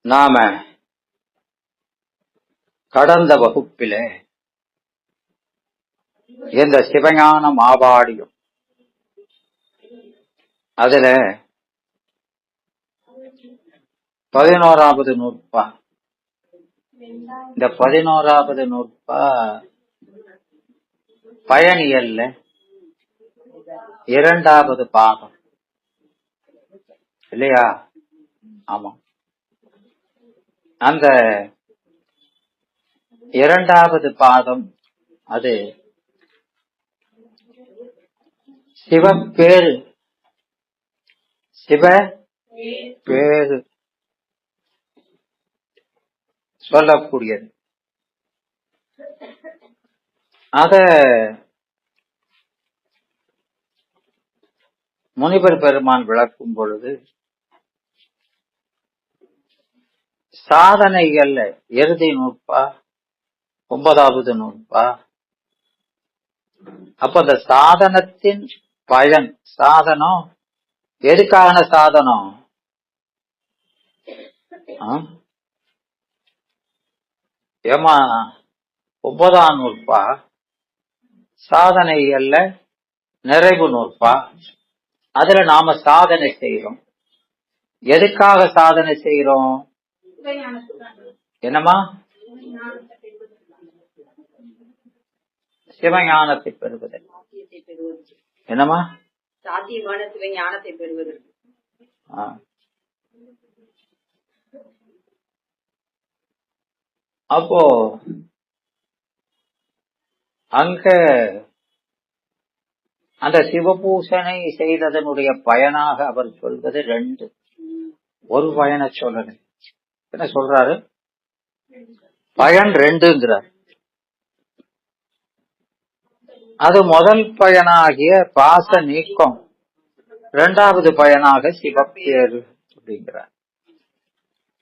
நாம கடந்த வகுப்பிலே இந்த சிவஞான மாபாடியும் அதுல 11வது நூற்பா, இந்த 11வது நூற்பா பயணியல்ல 2வது பாகம் இல்லையா? ஆமா. அந்த 2வது பாதம் அது சிவப்பேரு, சிவ பேரு சொல்லக்கூடியது. அத முனிவர் பெருமான் விளக்கும் பொழுது சாதனைகள்ல இறுதி நூற்பா 9வது நூற்பா. அப்ப அந்த சாதனத்தின் பயன், சாதனம் எதுக்கான சாதனம்? ஏமா 9ஆம் நூற்பா சாதனைகள்ல நிறைவு நூற்பா. அதுல நாம சாதனை செய்யறோம். எதுக்காக சாதனை செய்யறோம்? என்னமா? சிவஞானத்தை பெறுவது. என்னமா? சாத்தியமான சிவஞானத்தை பெறுவது. அப்போ அங்க அந்த சிவபூசனை செய்ததனுடைய பயனாக அவர் சொல்வது 2. ஒரு பயனை சொல்லல. என்ன சொல்றாரு? பயன் 2ங்கிறார். அது முதல் பயனாகிய பாச நீக்கம், 2வது பயனாக சிவப்பேரு அப்படிங்கிறார்.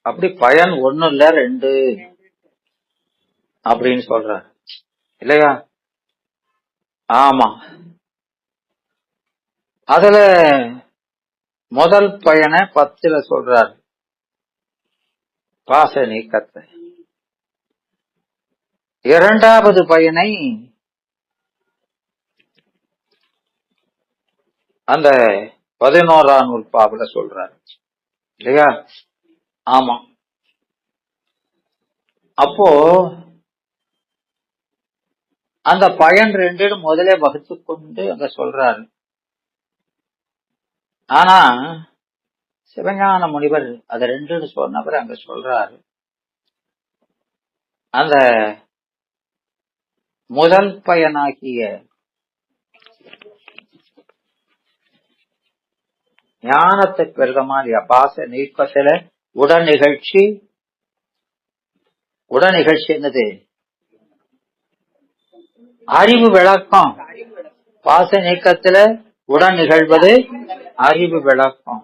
அப்படி பயன் 1 இல்ல 2 அப்படின்னு சொல்றார் இல்லையா? ஆமா. அதுல முதல் பயனை 10ல சொல்றார், பாச நீக்கத்தை. 2வது பயனை அந்த 11ஆம் நூற்பாவுல சொல்றார் இல்லையா? ஆமா. அப்போ அந்த பயன் 2 முதலே வகுத்து கொண்டு அங்க சொல்றாரு. ஆனா சிவஞான முனிவர் அது 2 சொன்னவர் அங்க சொல்றாரு. அந்த முதல் பயனாகிய ஞானத்தை பெருத மாதிரி பாச நீக்கத்துல உடன் நிகழ்ச்சி என்னது? அறிவு விளக்கம். பாச நீக்கத்துல உடன் நிகழ்வது அறிவு விளக்கம்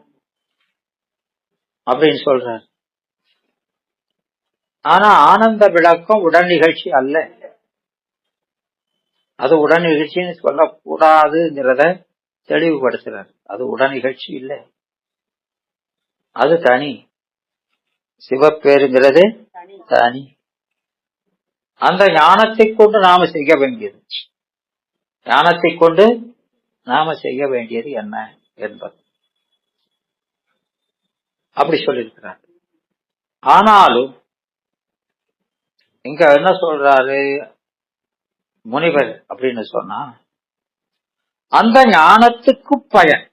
அப்படின்னு சொல்றார். ஆனா ஆனந்த விளக்கம் உடன் நிகழ்ச்சி அல்ல. அது உடன் நிகழ்ச்சின்னு சொல்லக்கூடாதுங்கிறத தெளிவுபடுத்துறார். அது உடன் நிகழ்ச்சி இல்லை, அது தனி. சிவப்பேருங்கிறது தனி. அந்த ஞானத்தை கொண்டு நாம செய்ய வேண்டியது, ஞானத்தை கொண்டு நாம செய்ய வேண்டியது என்ன என்பது அப்படி சொல்லியிருக்கிறார். ஆனாலும் இங்க என்ன சொல்றாரு முனிவர் அப்படின்னு சொன்னா, அந்த ஞானத்துக்கு பயன்.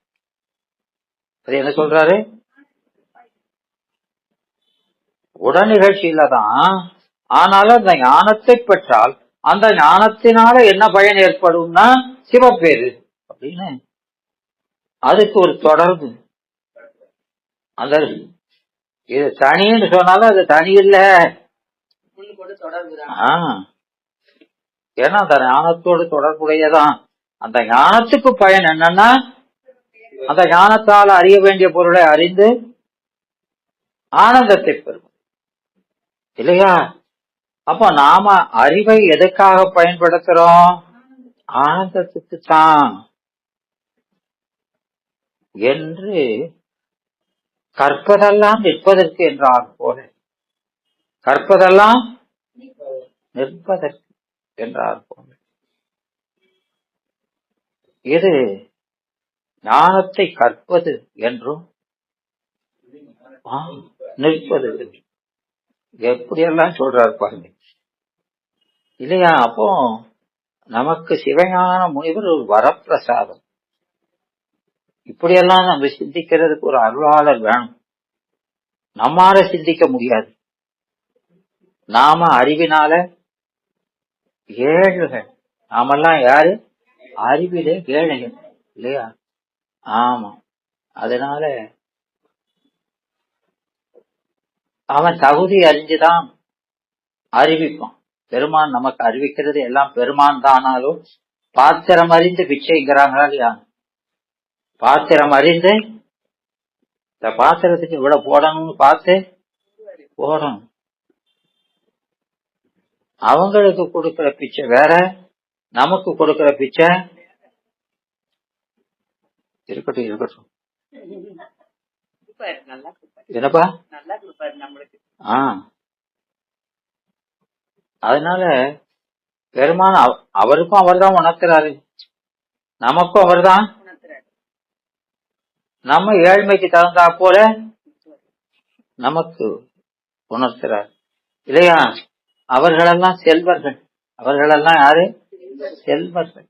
அது என்ன சொல்றாரு? உடன் நிகழ்ச்சியில தான். ஆனாலும் அந்த ஞானத்தை பெற்றால் அந்த ஞானத்தினால என்ன பயன் ஏற்படும்னா சிவப்பேரு அப்படின்னு அதுக்கு ஒரு தொடர்பு. அந்த இது தனின்னு சொன்னாலும் அது தனி இல்ல, ஏன்னா அந்த ஞானத்தோடு தொடர்புடையதான். அந்த ஞானத்துக்கு பயன் என்னன்னா, அந்த ஞானத்தால் அறிய வேண்டிய பொருளை அறிந்து ஆனந்தத்தை பெறும் இல்லையா? அப்ப நாம அறிவை எதுக்காக பயன்படுத்துறோம்? ஆனந்தத்துக்கு தான் என்று கற்பதெல்லாம் நிற்பதற்கு என்றார் போல கற்பதெல்லாம் நிற்பதற்கு என்றார். இது ஞானத்தை கற்பது என்றும் நிற்பது என்றும் எப்படியெல்லாம் சொல்றாரு பாருங்க இல்லையா? அப்போ நமக்கு சிவஞான முனிவர் ஒரு வரப்பிரசாதம். இப்படியெல்லாம் நம்ம சிந்திக்கிறதுக்கு ஒரு அருளாளர் வேணும். நம்மால சிந்திக்க முடியாது. நாம அறிவினால ஏழுகள். நாமெல்லாம் யாரு? அறிவிலே ஏழைகள் இல்லையா? ஆமா. அதனால அவன் தகுதி அறிஞ்சுதான் அறிவிப்பான். பெருமான் நமக்கு அறிவிக்கிறது எல்லாம் பெருமான் தானாலும் பாத்திரம் அறிந்து பிச்சைங்கிறாங்களா இல்லையா? பாத்திரம் அறிந்து இந்த பாத்திரத்துக்கு இவ்வளவு போடணும்னு பார்த்து போடணும். அவங்களுக்கு கொடுக்கிற பிச்சை வேற, நமக்கு கொடுக்கிற பிச்சை இருக்கட்டும் இருக்கட்டும். என்னப்பா? அதனால பெருமான் அவருக்கும் அவர் தான் உணர்த்துறாரு, நமக்கும் அவர் தான். நம்ம ஏழ்மைக்கு தகுந்தா போல நமக்கு உணர்த்துறார் இல்லையா? அவர்களெல்லாம் செல்வர்கள். அவர்களெல்லாம் யாரு? செல்வர்கள்.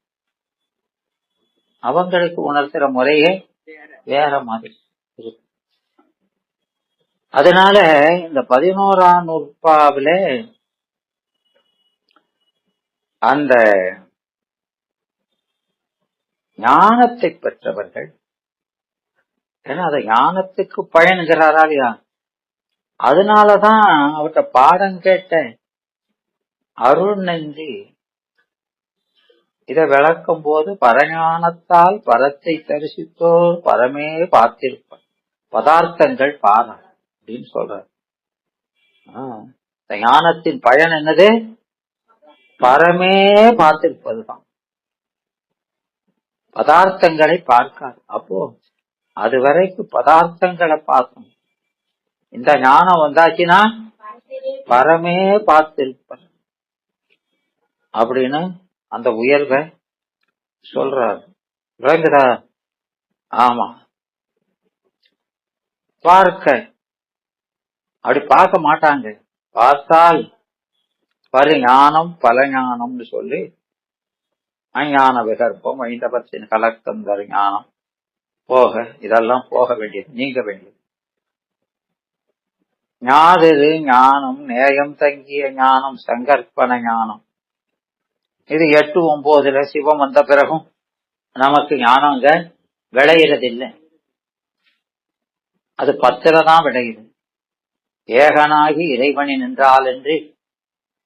அவங்களுக்கு உணர்த்துற முறையே வேற மாதிரி இருக்கு. அதனால இந்த 11ஆம் நூற்பாவில அந்த ஞானத்தை பெற்றவர்கள், ஏன்னா அதை ஞானத்துக்கு பயனுகிறாரா இல்லையா? அதனாலதான் அவர்கிட்ட பாடம் கேட்ட அருள் நன்றி இதை விளக்கும் போது பரஞானத்தால் பரத்தை தரிசித்தோர் பரமே பார்த்திருப்பார், பதார்த்தங்கள் பாரா அப்படின்னு சொல்றார். ஞானத்தின் பயன் என்னது? பரமே பார்த்திருப்பதுதான், பதார்த்தங்களை பார்க்காது. அப்போ அது வரைக்கும் பதார்த்தங்களை பார்க்கணும். இந்த ஞானம் வந்தாச்சுன்னா பரமே பார்த்திருப்பது அப்படின்னு அந்த உயர்வை சொல்றார். விளங்குதா? ஆமா. பார்க்க அப்படி பார்க்க மாட்டாங்க. பார்த்தால் பரிஞானம் பல ஞானம்னு சொல்லி அஞ்ஞான விகற்பம் ஐந்தபத்தின் கலக்கம் தரு ஞானம் போக, இதெல்லாம் போக வேண்டியது, நீங்க வேண்டியது. ஞாதது ஞானம் நேயம் தங்கிய ஞானம் சங்கற்பன ஞானம். இது 8, 9 சிவம் வந்த பிறகும் நமக்கு ஞானங்க விளையிறதில்லை. அது 10 தான் விளையுது. ஏகனாகி இறைவனி நின்றால் என்று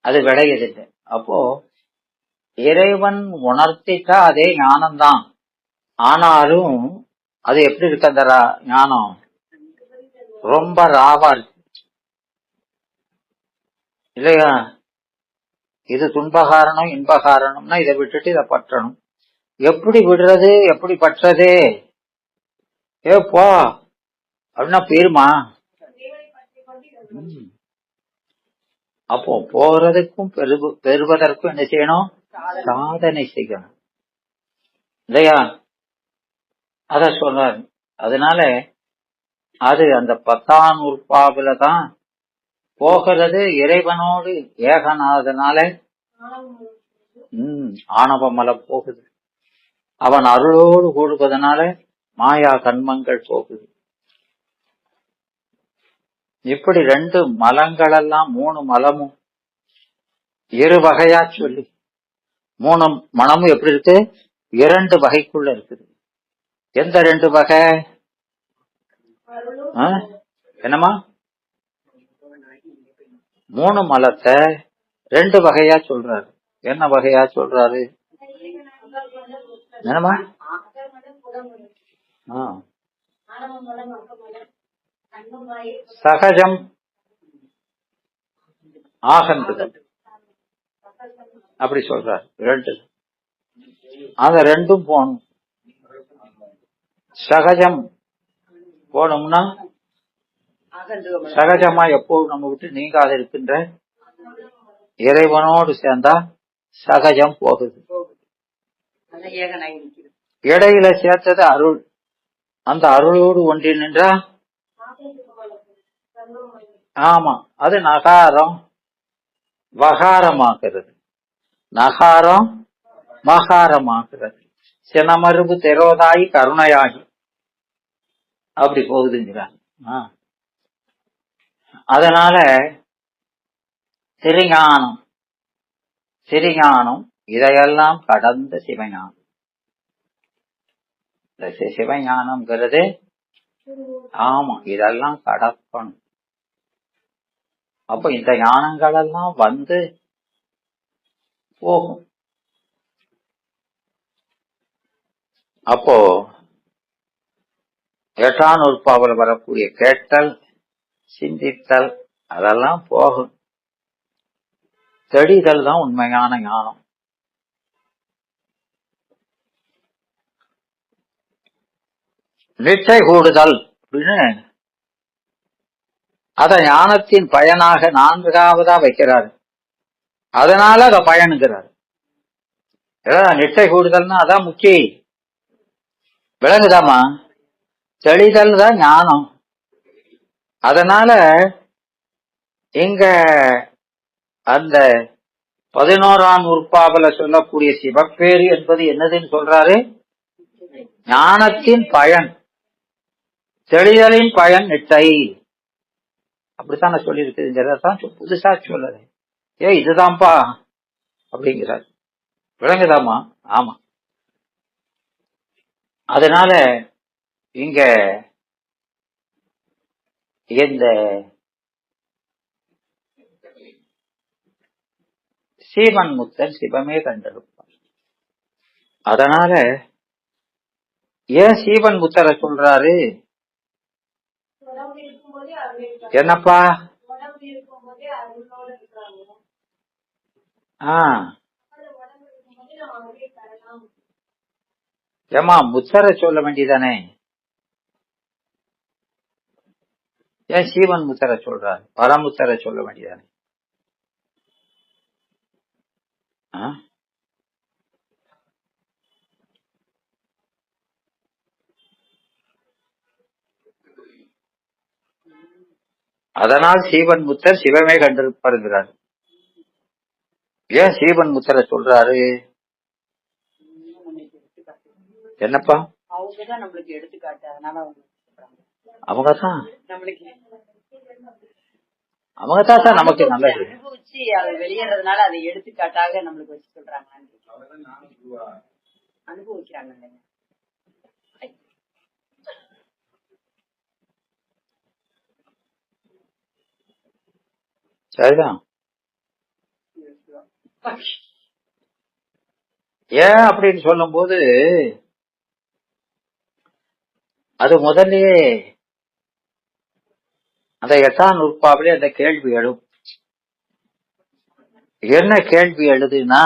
அது விளையதில்லை. அப்போ இறைவன் உணர்த்திட்டா அதே ஞானம்தான். ஆனாலும் அது எப்படி இருக்கு? அந்த ஞானம் ரொம்ப ராவா இருக்கு இல்லையா? இது துன்பகாரணம் இன்பகாரணம்னா இதை விட்டுட்டு இதை பற்றணும். எப்படி விடுறது? எப்படி பற்றது? போ அப்படின்னா போயிருமா? அப்போ போறதுக்கும் பெறுவதற்கும் என்ன செய்யணும்? சாதனை செய்யணும் இல்லையா? அத சொல்றாரு. அதனால அது அந்த 10ஆம் நூற்பாவில தான் போகிறது. இறைவனோடு ஏகனாதனால ஆணவமலம் போகுது. அவன் அருளோடு கூடுவதனால மாயா கண்மங்கள் போகுது. இப்படி 2 மலங்கள் எல்லாம் 3 மலமும் 2 வகையா சொல்லி 3 மனமும் எப்படி இருக்கு? 2 வகைக்குள்ள இருக்குது. எந்த 2 வகை? என்னமா? 3 மலத்தை 2 வகையா சொல்றாரு. என்ன வகையா சொல்றாரு? என்னமா? சகஜம் ஆகந்துகள் அப்படி சொல்றார். 2 அந்த 2ம் போகணும். சகஜம் போனோம்னா ஆகந்துவம் சகஜமா எப்போது நம்ம விட்டு நீங்காத இருக்கின்ற இறைவனோடு சேர்ந்தா சகஜம் போகுது. போகுது. அதான் ஏகனாய் நிற்கிறது. இடையில சேர்த்தது அருள். அந்த அருளோடு ஒன்றி நின்றா ஆமா அது நகாரம் வகாரமாக்குறது, நகாரம் மகாரமாக்குறது. சினமருவு தெரோதாயி கருணையாகி அப்படி போகுதுங்கிறாங்க. அதனால சிறிஞானம் சிறிஞானம் இதையெல்லாம் கடந்த சிவஞானம். இந்த சிவஞானம்ங்கிறது ஆமா இதெல்லாம் கடக்கணும். அப்ப இந்த ஞானங்கள் எல்லாம் வந்து போகும். அப்போ 8ஆம் நூற்பாவில் வரக்கூடிய கேட்டல் சிந்தித்தல் அதெல்லாம் போகும். தெளிதல் தான் உண்மையான ஞானம். நிச்சை கூடுதல் அப்படின்னு அத ஞானத்தின் பயனாக 4ஆவதா வைக்கிறாரு. அதனால அத பயனுங்கிறாரு. நிச்சை கூடுதல்னா அதான் முக்கிய. விளங்குதாமா? தெளிதல் தான் ஞானம். அதனால இங்க அந்த 11ஆம் நூற்பாவில சொல்லக்கூடிய சிவப்பேறு என்பது என்னதுன்னு சொல்றாரு? ஞானத்தின் பயன், தெளிதலின் பயன் நிட்டை. அப்படித்தான சொல்லி இருக்குதுங்கிறதான் புதுசா சொல்லுது. இதுதான்ப்பா அப்படிங்கிறார். விளங்குதாமா? ஆமா. அதனால இங்க இந்த சீவன் முத்தன் சிவமே கண்டிருப்பார். அதனால ஏன் சீவன் முத்தரை சொல்றாரு? என்னப்பா? ஏமா முத்தரை சொல்ல வேண்டியதானே? ஏன் சீவன் முத்தரை சொல்றாரு? பரமுத்தரை சொல்ல வேண்டியதானே? அதனால் சீவன் முத்தர் சிவமே கண்டிருப்பாருங்கிறார். ஏன் சீவன் முத்தரை சொல்றாரு? என்னப்பா? அவங்கதான் நம்மளுக்கு எடுத்துக்காட்டு. அதனால அவங்கதான் சார் நமக்கு நல்லது அனுபவிச்சு அதை வெளியேறதுனால அதை எடுத்துக்காட்டாக நம்மளுக்கு வச்சு சொல்றாங்க. அனுபவிக்கிறாங்க. சரிதான். ஏன் அப்படின்னு சொல்லும் போது அது முதல்லயே அந்த 8ஆம் நூற்பாவிலே அந்த கேள்வி எழும். என்ன கேள்வி எழுதுன்னா,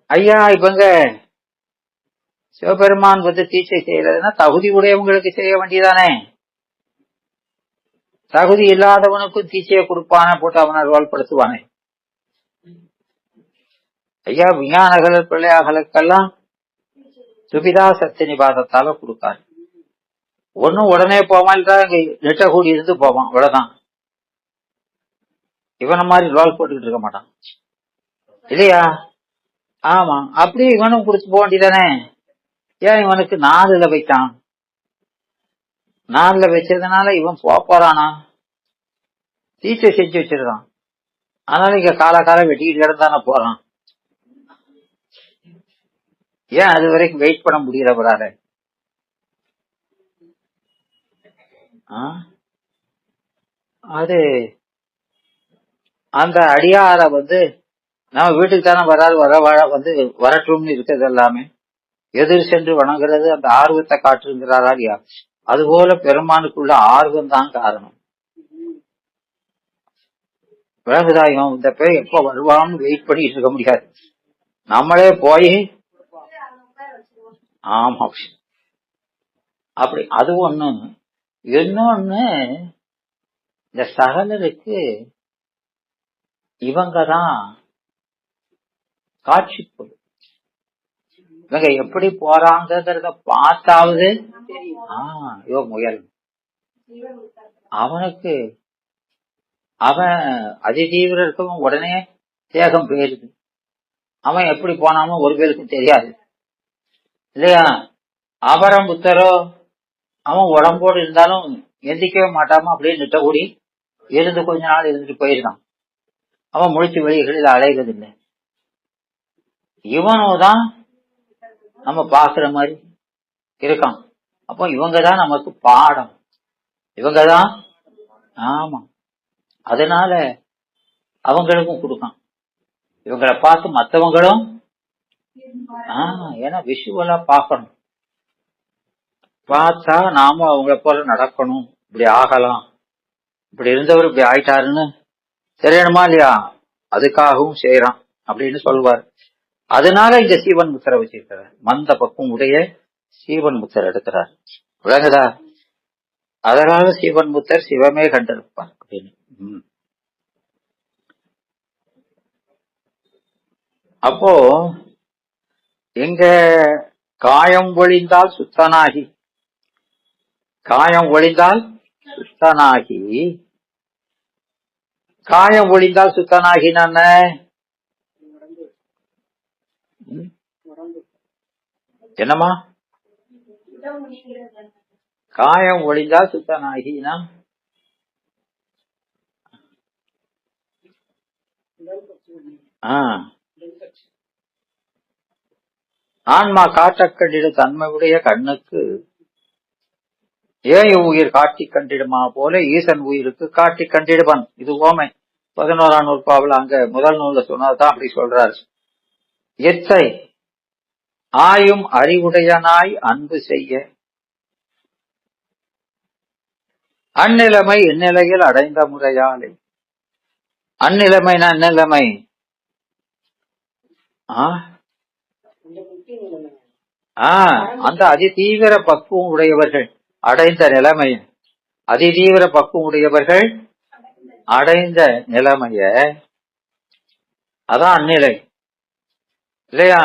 ஐயா இவங்க சிவபெருமான் வந்து தீட்சை செய்யறதுன்னா தகுதி உடையவங்களுக்கு செய்ய வேண்டியதானே? தகுதி இல்லாதவனுக்கும் தீட்சையை கொடுப்பான போட்டு அவனை ரோல்படுத்துவானே? ஐயா விஞ்ஞானகள் பிள்ளையார்களுக்கெல்லாம் சுபிதா சத்திய நிபாதத்தால கொடுக்காரு. ஒன்னும் உடனே போவான், நெட்ட கூடி இருந்து போவான், அவ்வளவுதான். இவன மாதிரி ரோல் போட்டுக்கிட்டு இருக்க மாட்டான் இல்லையா? ஆமா, அப்படி இவனும் கொடுத்து போக வேண்டியதானே? ஏன் இவனுக்கு 4ல வைத்தான்? 4ல வச்சதுனால இவன் போறானா? தீட்சை செஞ்சு வச்சிருக்கான். அதனால இங்க காலம் வெட்டிக்கிட்டு கிடந்தானே போறான். ஏன் அது வரைக்கும் வெயிட் பண்ண முடியறவரால? அது அந்த அடியார வந்து நம்ம வீட்டுக்கு தானே வராது, வந்து வரட்டும்னு இருக்கிறது எல்லாமே எதிர் சென்று வணங்குறது அந்த ஆர்வத்தை காட்டுங்கிறாரா இல்லையா? அதுபோல பெருமானுக்குள்ள ஆர்வம் தான் காரணம். விலங்குதாயம் இந்த பேர் எப்ப வருவான்னு வெயிட் பண்ணிட்டு இருக்க முடியாது. நம்மளே போய் ஆமா அப்படி அது ஒண்ணு. இன்னொன்னு, இந்த சகலருக்கு இவங்கதான் காட்சி பொருள். இவங்க எப்படி போறாங்கிறத பார்த்தாவது இவன் முயல். அவனுக்கு அவன் அதிதீவிர இருக்கவும் உடனே தேகம் போயிருது. அவன் எப்படி போனாலும் ஒரு பேருக்கும் தெரியாது இல்லையா? அபரம் புத்தரோ அவன் உடம்போடு இருந்தாலும் எந்திக்கவே மாட்டாம அப்படியே நிட்ட கூடி இருந்து கொஞ்ச நாள் இருந்துட்டு போயிருக்கான். அவன் முழிச்சு வெளிகளில் அலைவதில்லை. இவனும் நம்ம பாக்குற மாதிரி இருக்கான். அப்போ இவங்கதான் நமக்கு பாடம், இவங்கதான். ஆமா, அதனால அவங்களுக்கும் கொடுக்கான். இவங்களை பார்த்து மற்றவங்களும் ஏன்னா விஷுவலா பார்க்கணும். பார்த்தா நாம அவங்கள போல நடக்கணும், இப்படி ஆகலாம், இப்படி இருந்தவர் இப்படி ஆயிட்டாருன்னு தெரியணுமா இல்லையா? அதுக்காகவும் செய்யறான் அப்படின்னு சொல்வார். அதனால இங்க சீவன் முத்திரை வச்சிருக்கிறார். மந்த பக்கம் உடைய சீவன் முத்தர் எடுக்கிறார். விளங்குதா? அதனால சீவன் முத்தர் சிவமே கண்டிருப்பார் அப்படின்னு. அப்போ எங்க காயம் ஒழிந்தால் சுத்தனாகி, காயம் ஒழிந்தால் சுத்தனாகி, காயம் ஒழிந்தால் சுத்தனாகி நான் என்னமா? காயம் ஒழிந்தால் சுத்தனாகினா ஆன்மா காட்டக்கண்டிட தன்மையுடைய கண்ணுக்கு ஏன் உயிர் காட்டி கண்டிடுமா போல ஈசன் உயிருக்கு காட்டி கண்டிடுவன். இது ஓமை 11ஆம் நூற்பாவில் அங்க முதல் நூல்ல சொன்னதான் அப்படி சொல்றாரு. எத்தை ஆயும் அறிவுடையனாய் அன்பு செய்ய அந்நிலைமை இந்நிலையில் அடைந்த முறையாலே. அந்நிலைமைனா அந்நிலைமை அந்த அதிதீவிர பக்குவம் உடையவர்கள் அடைந்த நிலைமைய, அதிதீவிர பக்குவம் உடையவர்கள் அடைந்த நிலைமைய அதான் அந்நிலை இல்லையா?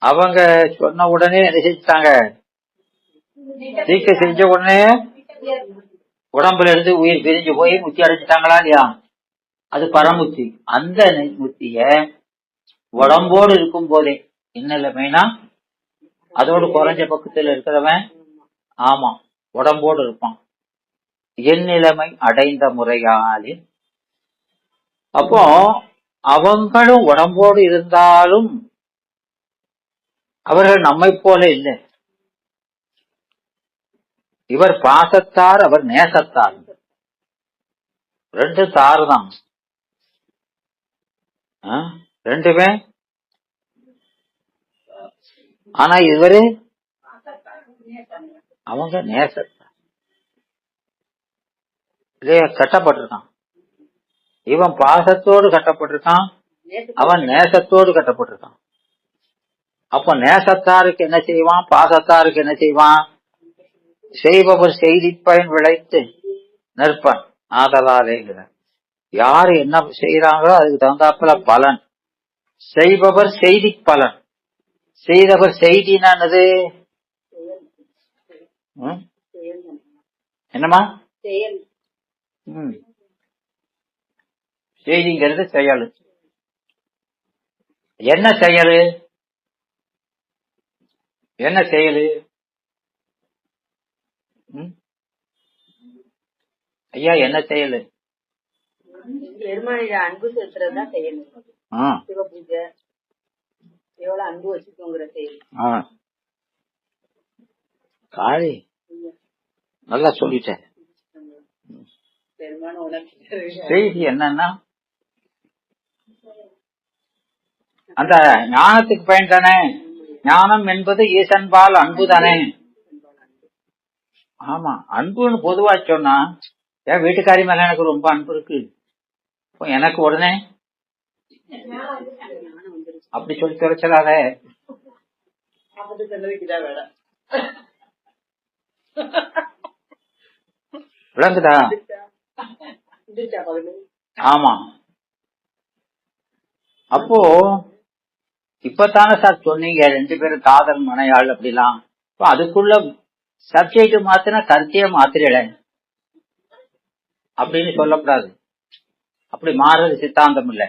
அவங்க சொன்ன உடனே என்ன செஞ்சாங்க? தீக்க செஞ்ச உடனே உடம்புல இருந்து உயிர் பிரிஞ்சு போய் முத்தி அடைஞ்சிட்டாங்களா இல்லையா? அது பரமுத்தி. அந்த முத்திய உடம்போடு இருக்கும் போதே என்னிலைமைனா அதோடு குறைஞ்ச பக்கத்துல இருக்கிறவன் ஆமா உடம்போடு இருப்பான். என் நிலைமை அடைந்த முறையாலே. அப்போ அவங்களும் உடம்போடு இருந்தாலும் அவர்கள் நம்மை போல இல்லை. இவர் பாசத்தார், அவர் நேசத்தார். ரெண்டு தார் தான், ரெண்டுமே. ஆனா இவரு அவங்க நேசத்தார் இல்லையா? கட்டப்பட்டிருக்கான். இவன் பாசத்தோடு கட்டப்பட்டிருக்கான், அவன் நேசத்தோடு கட்டப்பட்டிருக்கான். அப்ப நேசத்தாருக்கு என்ன செய்வான், பாசத்தாருக்கு என்ன செய்வான்? செய்பவர் செய்தி பயன் விளைத்து நிற்பன் ஆதலாலேங்கிற. யாரு என்ன செய்யறாங்களோ அதுக்கு தகுந்தாப்புல பலன். செய்பவர் செய்தி பலன். செய்தவர் செய்தினானது என்னமா? செய்திங்கிறது செயல். என்ன செயலு? என்ன செயலு? ஐயா என்ன செயலு? அன்பு செலுத்துறதுதான் செயல். சிவபூஜை எவ்வளவு அன்பு வச்சுக்கோங்கிற செயல். காளி நல்லா சொல்லிட்டேன். செய்தி என்னன்னா அந்த ஞானத்துக்கு பயன் தானே. ஞானம் என்பது ஈசன்பால் அன்பு தானே. ஆமா, அன்புன்னு பொதுவா சொன்னா என் வீட்டுக்காரி மேல எனக்கு ரொம்ப அன்பு இருக்கு, எனக்கு உடனே அப்படி சொல்லி தொலைச்சலாத. விளங்குதா? ஆமா. அப்போ இப்பதானே சார் சொன்னீங்க 2 பேரும் காதல் மனையாள் அப்படிலாம். அதுக்குள்ள சப்ஜெக்ட் மாத்தினா கருத்தையே மாத்திரல அப்படின்னு சொல்லக்கூடாது. அப்படி மாறுறது சித்தாந்தம் இல்ல.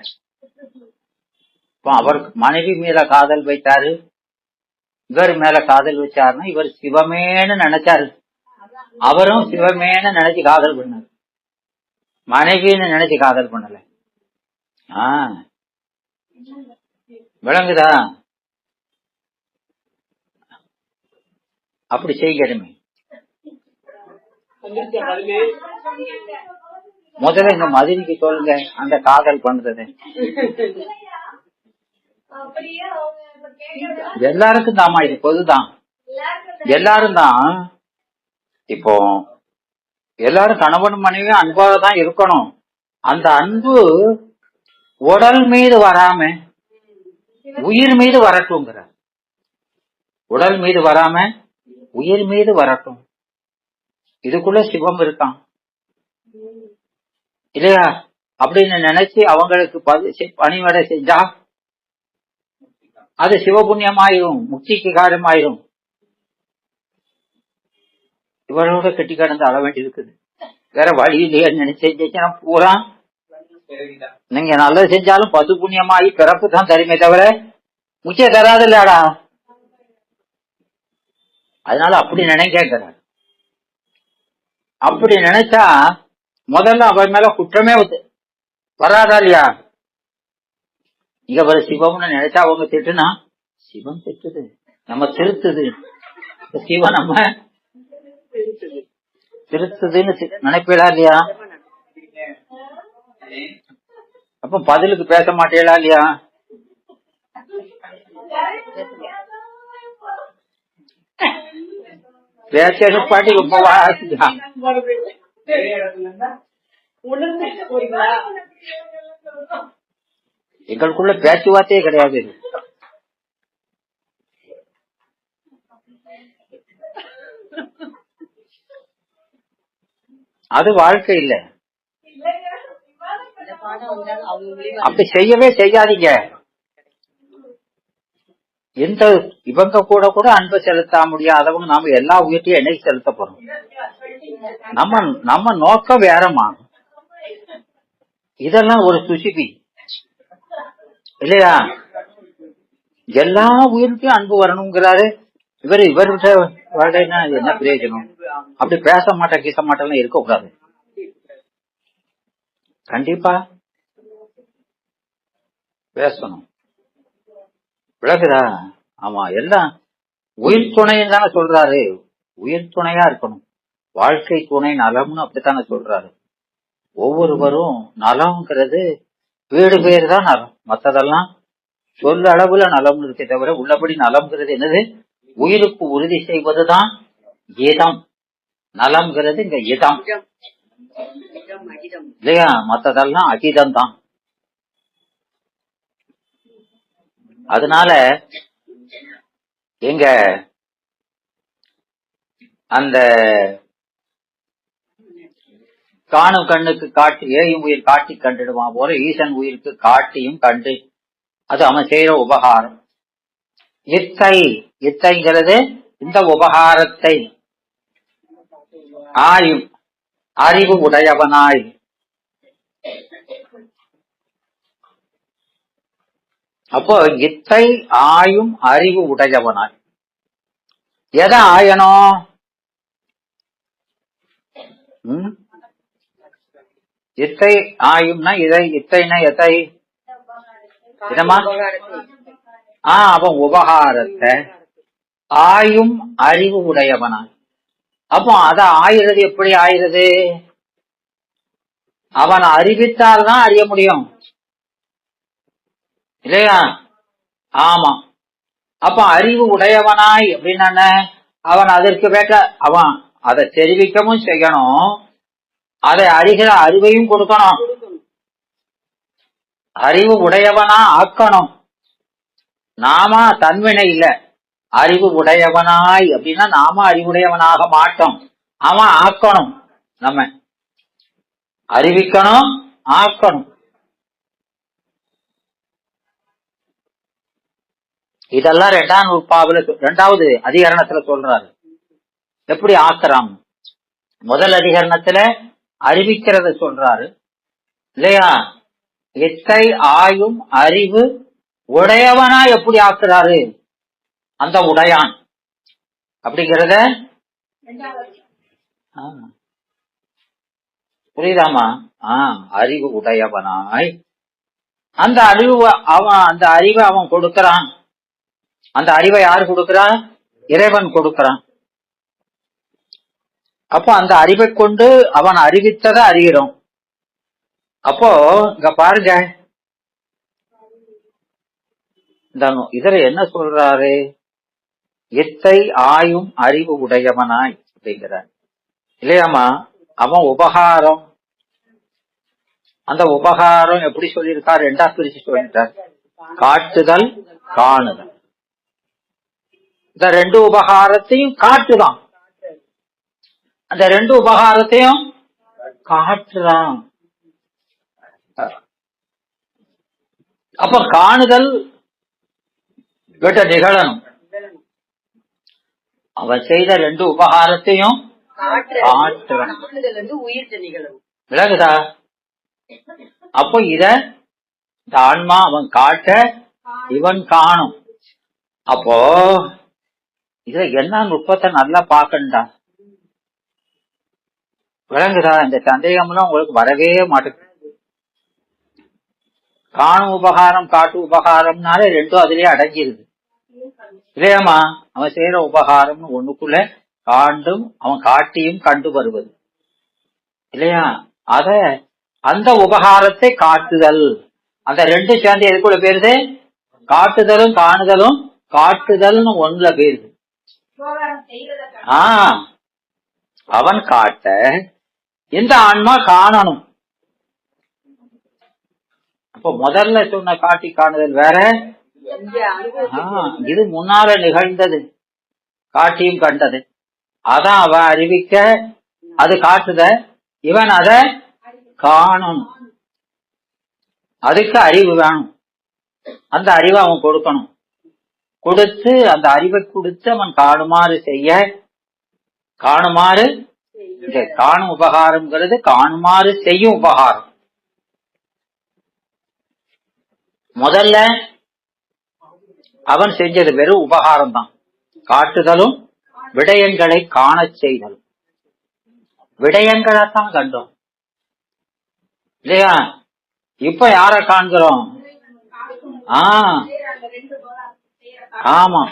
இப்போ அவர் மனைவி மேல காதல் வைத்தாரு, இவர் மேல காதல் வச்சாருன்னா இவர் சிவமேன்னு நினைச்சாரு, அவரும் சிவமேன்னு நினைச்சு காதல் பண்ணாரு, மனைவின்னு நினைச்சு காதல் பண்ணல. விளங்குதா? அப்படி செய்யணுமே. முதல்ல இந்த மதுரைக்கு சொல்லுங்க அந்த காதல் பண்றது. எல்லாருக்கும் தாமா, இது பொதுதான், எல்லாரும் தான். இப்போ எல்லாரும் கணவன் மனைவி அன்பாக தான் இருக்கணும். அந்த அன்பு உடல் மீது வராம உயிர் மீது வரட்டும்ங்கிற. உடல் மீது வராம உயிர் மீது வரட்டும். இதுக்குள்ள சிவம் இருக்கான் இல்லையா அப்படின்னு நினைச்சு அவங்களுக்கு பணிவடை செஞ்சா அது சிவபுண்ணியமாயிரும், முக்திக்கு காரணமாயிரும். இவரோட கெட்டி கடந்து அழ வேண்டி இருக்குது, வேற வழி இல்லையா நினைச்சா பூரா. நீங்க நல்லது செஞ்சாலும் பசு புண்ணியமாயி பிறப்பு தான் தருமே தவிர முக்கிய தராது இல்லடா. அதனால அப்படி நினைக்கிறார். அப்படி நினைச்சா முதல்ல அவர் மேல குற்றமே வராதா இல்லையா? இங்க ஒரு சிவம்னு நினைச்சா அவங்க திட்டுனா சிவம் திட்டுது, நம்ம திருத்துது, சிவம் நம்ம திருத்துதுன்னு நினைப்பீடா இல்லையா? அப்ப பதிலுக்கு பேச மாட்டீங்களா இல்லையா? பேச பாட்டி ரொம்ப எங்களுக்குள்ள பேச்சுவார்த்தையே கிடையாது. அது வாழ்க்கை இல்ல. அப்படி செய்யவே செய்யாதீங்க. எந்த இவங்க கூட கூட அன்பை செலுத்த முடியாதவங்க நாம எல்லா உயிர்த்தையும் என்னைக்கு செலுத்த போறோம்? நம்ம நோக்கம் வேறமா. இதெல்லாம் ஒரு சுசிபி இல்லையா? எல்லா உயிருக்கும் அன்பு வரணுங்கிறாரு இவர்கிட்ட என்ன பிரயோஜனம்? அப்படி பேச மாட்டேன் கீச மாட்டேன் இருக்க கூடாது. கண்டிப்பா பேசணும். விளக்குதா? ஆமா, எல்லாம் உயிர் துணைன்னு தானே சொல்றாரு. உயிர் துணையா இருக்கணும். வாழ்க்கை துணை நலம்னு அப்படித்தானே சொல்றாரு. ஒவ்வொருவரும் நலம்ங்கிறது வீடு பேரு தான் நலம், மற்றதெல்லாம் சொல்ல அளவுல நலம் இருக்கே தவிர உள்ளபடி நலம்ங்கிறது என்னது? உயிருக்கு உறுதி செய்வதுதான் இதம். நலம்ங்கிறது இங்க இதம் இல்லையா? மற்றதெல்லாம் அகிதம் தான். அதனால எங்க அந்த காணும் கண்ணுக்கு காட்டி ஏயும் உயிர் காட்டி கண்டுடுவான் போல ஈசன் உயிருக்கு காட்டியும் கண்டு அது அவன் செய்யற உபகாரம். இத்தைங்கிறது இந்த உபகாரத்தை ஆயும் அறிவு உடையவனாய். அப்போ இத்தை ஆயும் அறிவு உடையவனாய் எதை ஆயணும்? இத்தை ஆயும்னா இதை, இத்தைனா எதை? என்னமா? அவன் உபகாரத்தை ஆயும் அறிவு உடையவனாய். அப்போ அத ஆயிறது எப்படி ஆயிறது? அவன் அறிவித்தால்தான் அறிய முடியும் இல்லையா? ஆமா. அப்ப அறிவு உடையவனாய் அப்படின்னா அவன் அதற்கு வேட்ட அவன் அதை தெரிவிக்கவும் செய்யணும், அதை அறிகிற அறிவையும் கொடுக்கணும். அறிவு உடையவனா ஆக்கணும். நாம தன்வினை இல்ல, அறிவு உடையவனாய் அப்படின்னா நாம அறிவுடையவனாக மாட்டோம், அவன் ஆக்கணும். நம்ம அறிவிக்கணும், ஆக்கணும். இதெல்லாம் இரண்டாவது அதிகரணத்துல சொல்றாரு. எப்படி ஆக்குறான்? முதல் அதிகரணத்துல அறிவிக்கிறத சொல்றாரு இல்லையா? இத்தை ஆயும் அறிவு உடையவனா எப்படி ஆக்குறாரு? அந்த உடையான் அப்படிங்கிறத புரியுதாமா? அறிவு உடையவனாய் அந்த அறிவை அவன் கொடுக்கிறான். அந்த அறிவை யாரு கொடுக்கிறான்? இறைவன் கொடுக்கிறான். அப்போ அந்த அறிவை கொண்டு அவன் அறிவித்ததை அறிகிறோம். அப்போ இங்க பாருங்க, இதுல என்ன சொல்றாரு? இத்தை ஆயும் அறிவு உடையவனாய் அப்படிங்கிறார் இல்லையாமா? அவன் உபகாரம், அந்த உபகாரம் எப்படி சொல்லியிருக்கார்? ரெண்டா பிரிச்சு சொல்லிட்டார். காட்டுதல், காணுதல். இந்த ரெண்டு உபகாரத்தையும் காட்டுதான், அந்த ரெண்டு உபகாரத்தையும் காட்டுறான். அப்ப காணுதல் கிட்ட நிகழணும். அவன் செய்த ரெண்டு உபகாரத்தையும் காட்டுறான். விளங்குதா? அப்போ இத இந்த ஆன்மா அவன் காட்ட, இவன் காணும். அப்போ இதுல என்ன நுட்பத்தை நல்லா பாக்கண்டா. விளங்குதா? இந்த சந்தேகம்லாம் உங்களுக்கு வரவே மாட்டேங்குது. காணும் உபகாரம், காட்டு உபகாரம்னாலே ரெண்டும் அதுலயே அடங்கிருது இல்லையாமா? அவன் செய்யற உபகாரம் ஒண்ணுக்குள்ள காண்டும் அவன் காட்டியும் கண்டு வருவது இல்லையா? அந்த உபகாரத்தை காட்டுதல், அந்த ரெண்டு சேர்ந்து எதுக்குள்ள பேருது? காட்டுதலும் காணுதலும். காட்டுதல்னு ஒண்ணுல பேருது. அவன் காட்ட, இந்த ஆன்மா காணணும். அப்ப முதல்ல சொன்ன காட்டி காணுதல் வேற, இது முன்னால நிகழ்ந்தது, காட்டியும் கண்டது. அதான் அவன் அறிவிக்க, அது காட்டுத, இவன் அத காணணும். அதுக்கு அறிவு வேணும். அந்த அறிவை அவன் கொடுக்கணும். கொடுத்து அந்த அறிவை கொடுத்து அவன் காணுமாறு செய்ய, காணுமாறு காணும் உபகாரம்ங்கிறது காணுமாறு செய்யும் உபகாரம். முதல்ல அவன் செஞ்சது வெறும் உபகாரம் தான், காட்டுதலும் விடயங்களை காண செய்தலும். விடயங்களைத்தான் கண்டோம் இல்லையா? இப்ப யார காண்கிறோம்? ஆமா,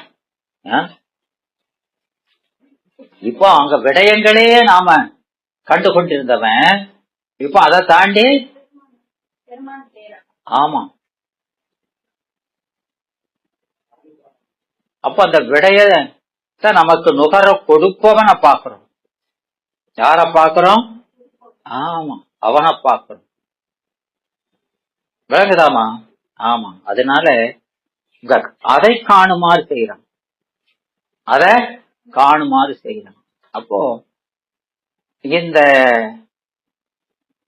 இப்போ அங்க விடயங்களே நாம கண்டு கொண்டிருந்தவன் இப்ப அதை தாண்டி, ஆமா, அப்ப அந்த விடயத்தை நமக்கு நுகர கொடுப்பவனை பாக்குறோம். யார பாக்குறோம்? ஆமா, அவனை பாக்குறோம். விளங்குதாமா? ஆமா. அதனால அதை காணுமாறு செய்யறான், அதை காணுமாறு செய்யறான். அப்போ இந்த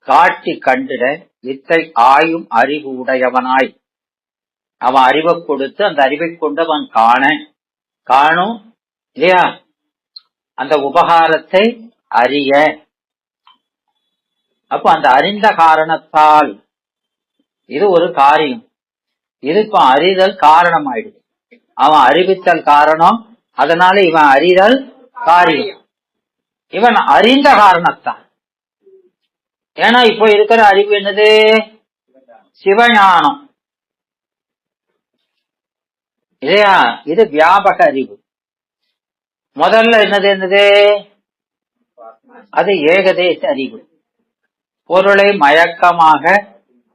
காட்டி கண்டிட இத்தை ஆயும் அறிவு உடையவனாய் அவன் அறிவை கொடுத்து அந்த அறிவை கொண்டு அவன் காணும் இல்லையா? அந்த உபகாரத்தை அறிய. அப்ப அந்த அறிந்த காரணத்தால் இது ஒரு காரியம். இது இப்ப அறிதல் காரணம் ஆயிடுது. அவன் அறிவித்தல் காரணம், அதனால இவன் அறிதல் காரியம். இவன் அறிந்த காரணத்தான். ஏன்னா இப்போ இருக்கிற அறிவு என்னது? சிவஞானம் இல்லையா? இது வியாபக அறிவு. முதல்ல என்னது? அது ஏகதேச அறிவு. பொருளை மயக்கமாக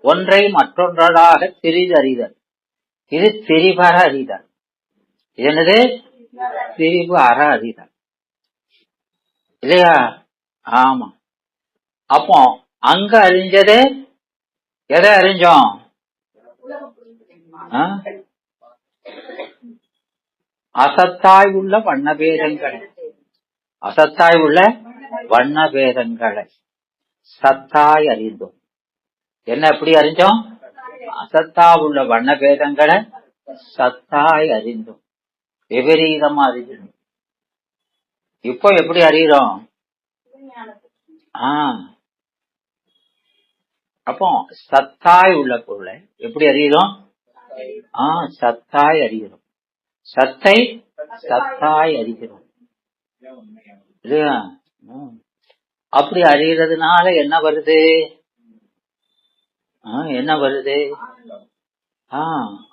ஒன்றை மற்றொன்றாக திரிதறிதல். இது திரிபர அறிதல். இது என்னது? திரிபு அற அறிதல் இல்லையா? ஆமா. அப்போ அங்க அறிஞ்சது எதை அறிஞ்சோம்? அசத்தாய் உள்ள வண்ணபேதங்களை, அசத்தாய் உள்ள வண்ணபேதங்களை. சத்தாய் அறிந்தோம். என்ன எப்படி அறிஞ்சோம்? அசத்தா உள்ள வண்ண பேதங்களை சத்தாய் அறிந்தோம், விபரீதமா அறிஞ்சோம். இப்போ எப்படி அறிகிறோம்? அப்போ சத்தாய் உள்ள பொருளை எப்படி அறிகிறோம்? சத்தாய் அறிகிறோம். சத்தை சத்தாய் அறிகிறோம் இல்லையா? அப்படி அறிகிறதுனால என்ன வருது? என்ன வருது?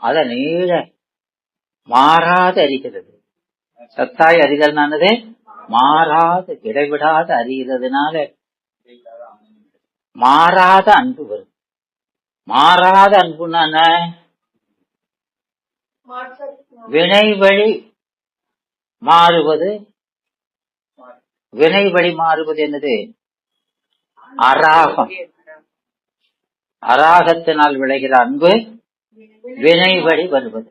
அத நீட மாறாத அறிகிறது. சத்தாய் அறிதல்னானது மாறாத இடைவிடாத அறிகிறதுனால மாறாத அன்பு வருது. மாறாத அன்புன்னா என்ன? வினை வழி மாறுவது. வினை வழி மாறுவது என்னது? அராகம். அராகத்தினால் விளைகிற அன்பு வினை வழி வருவது.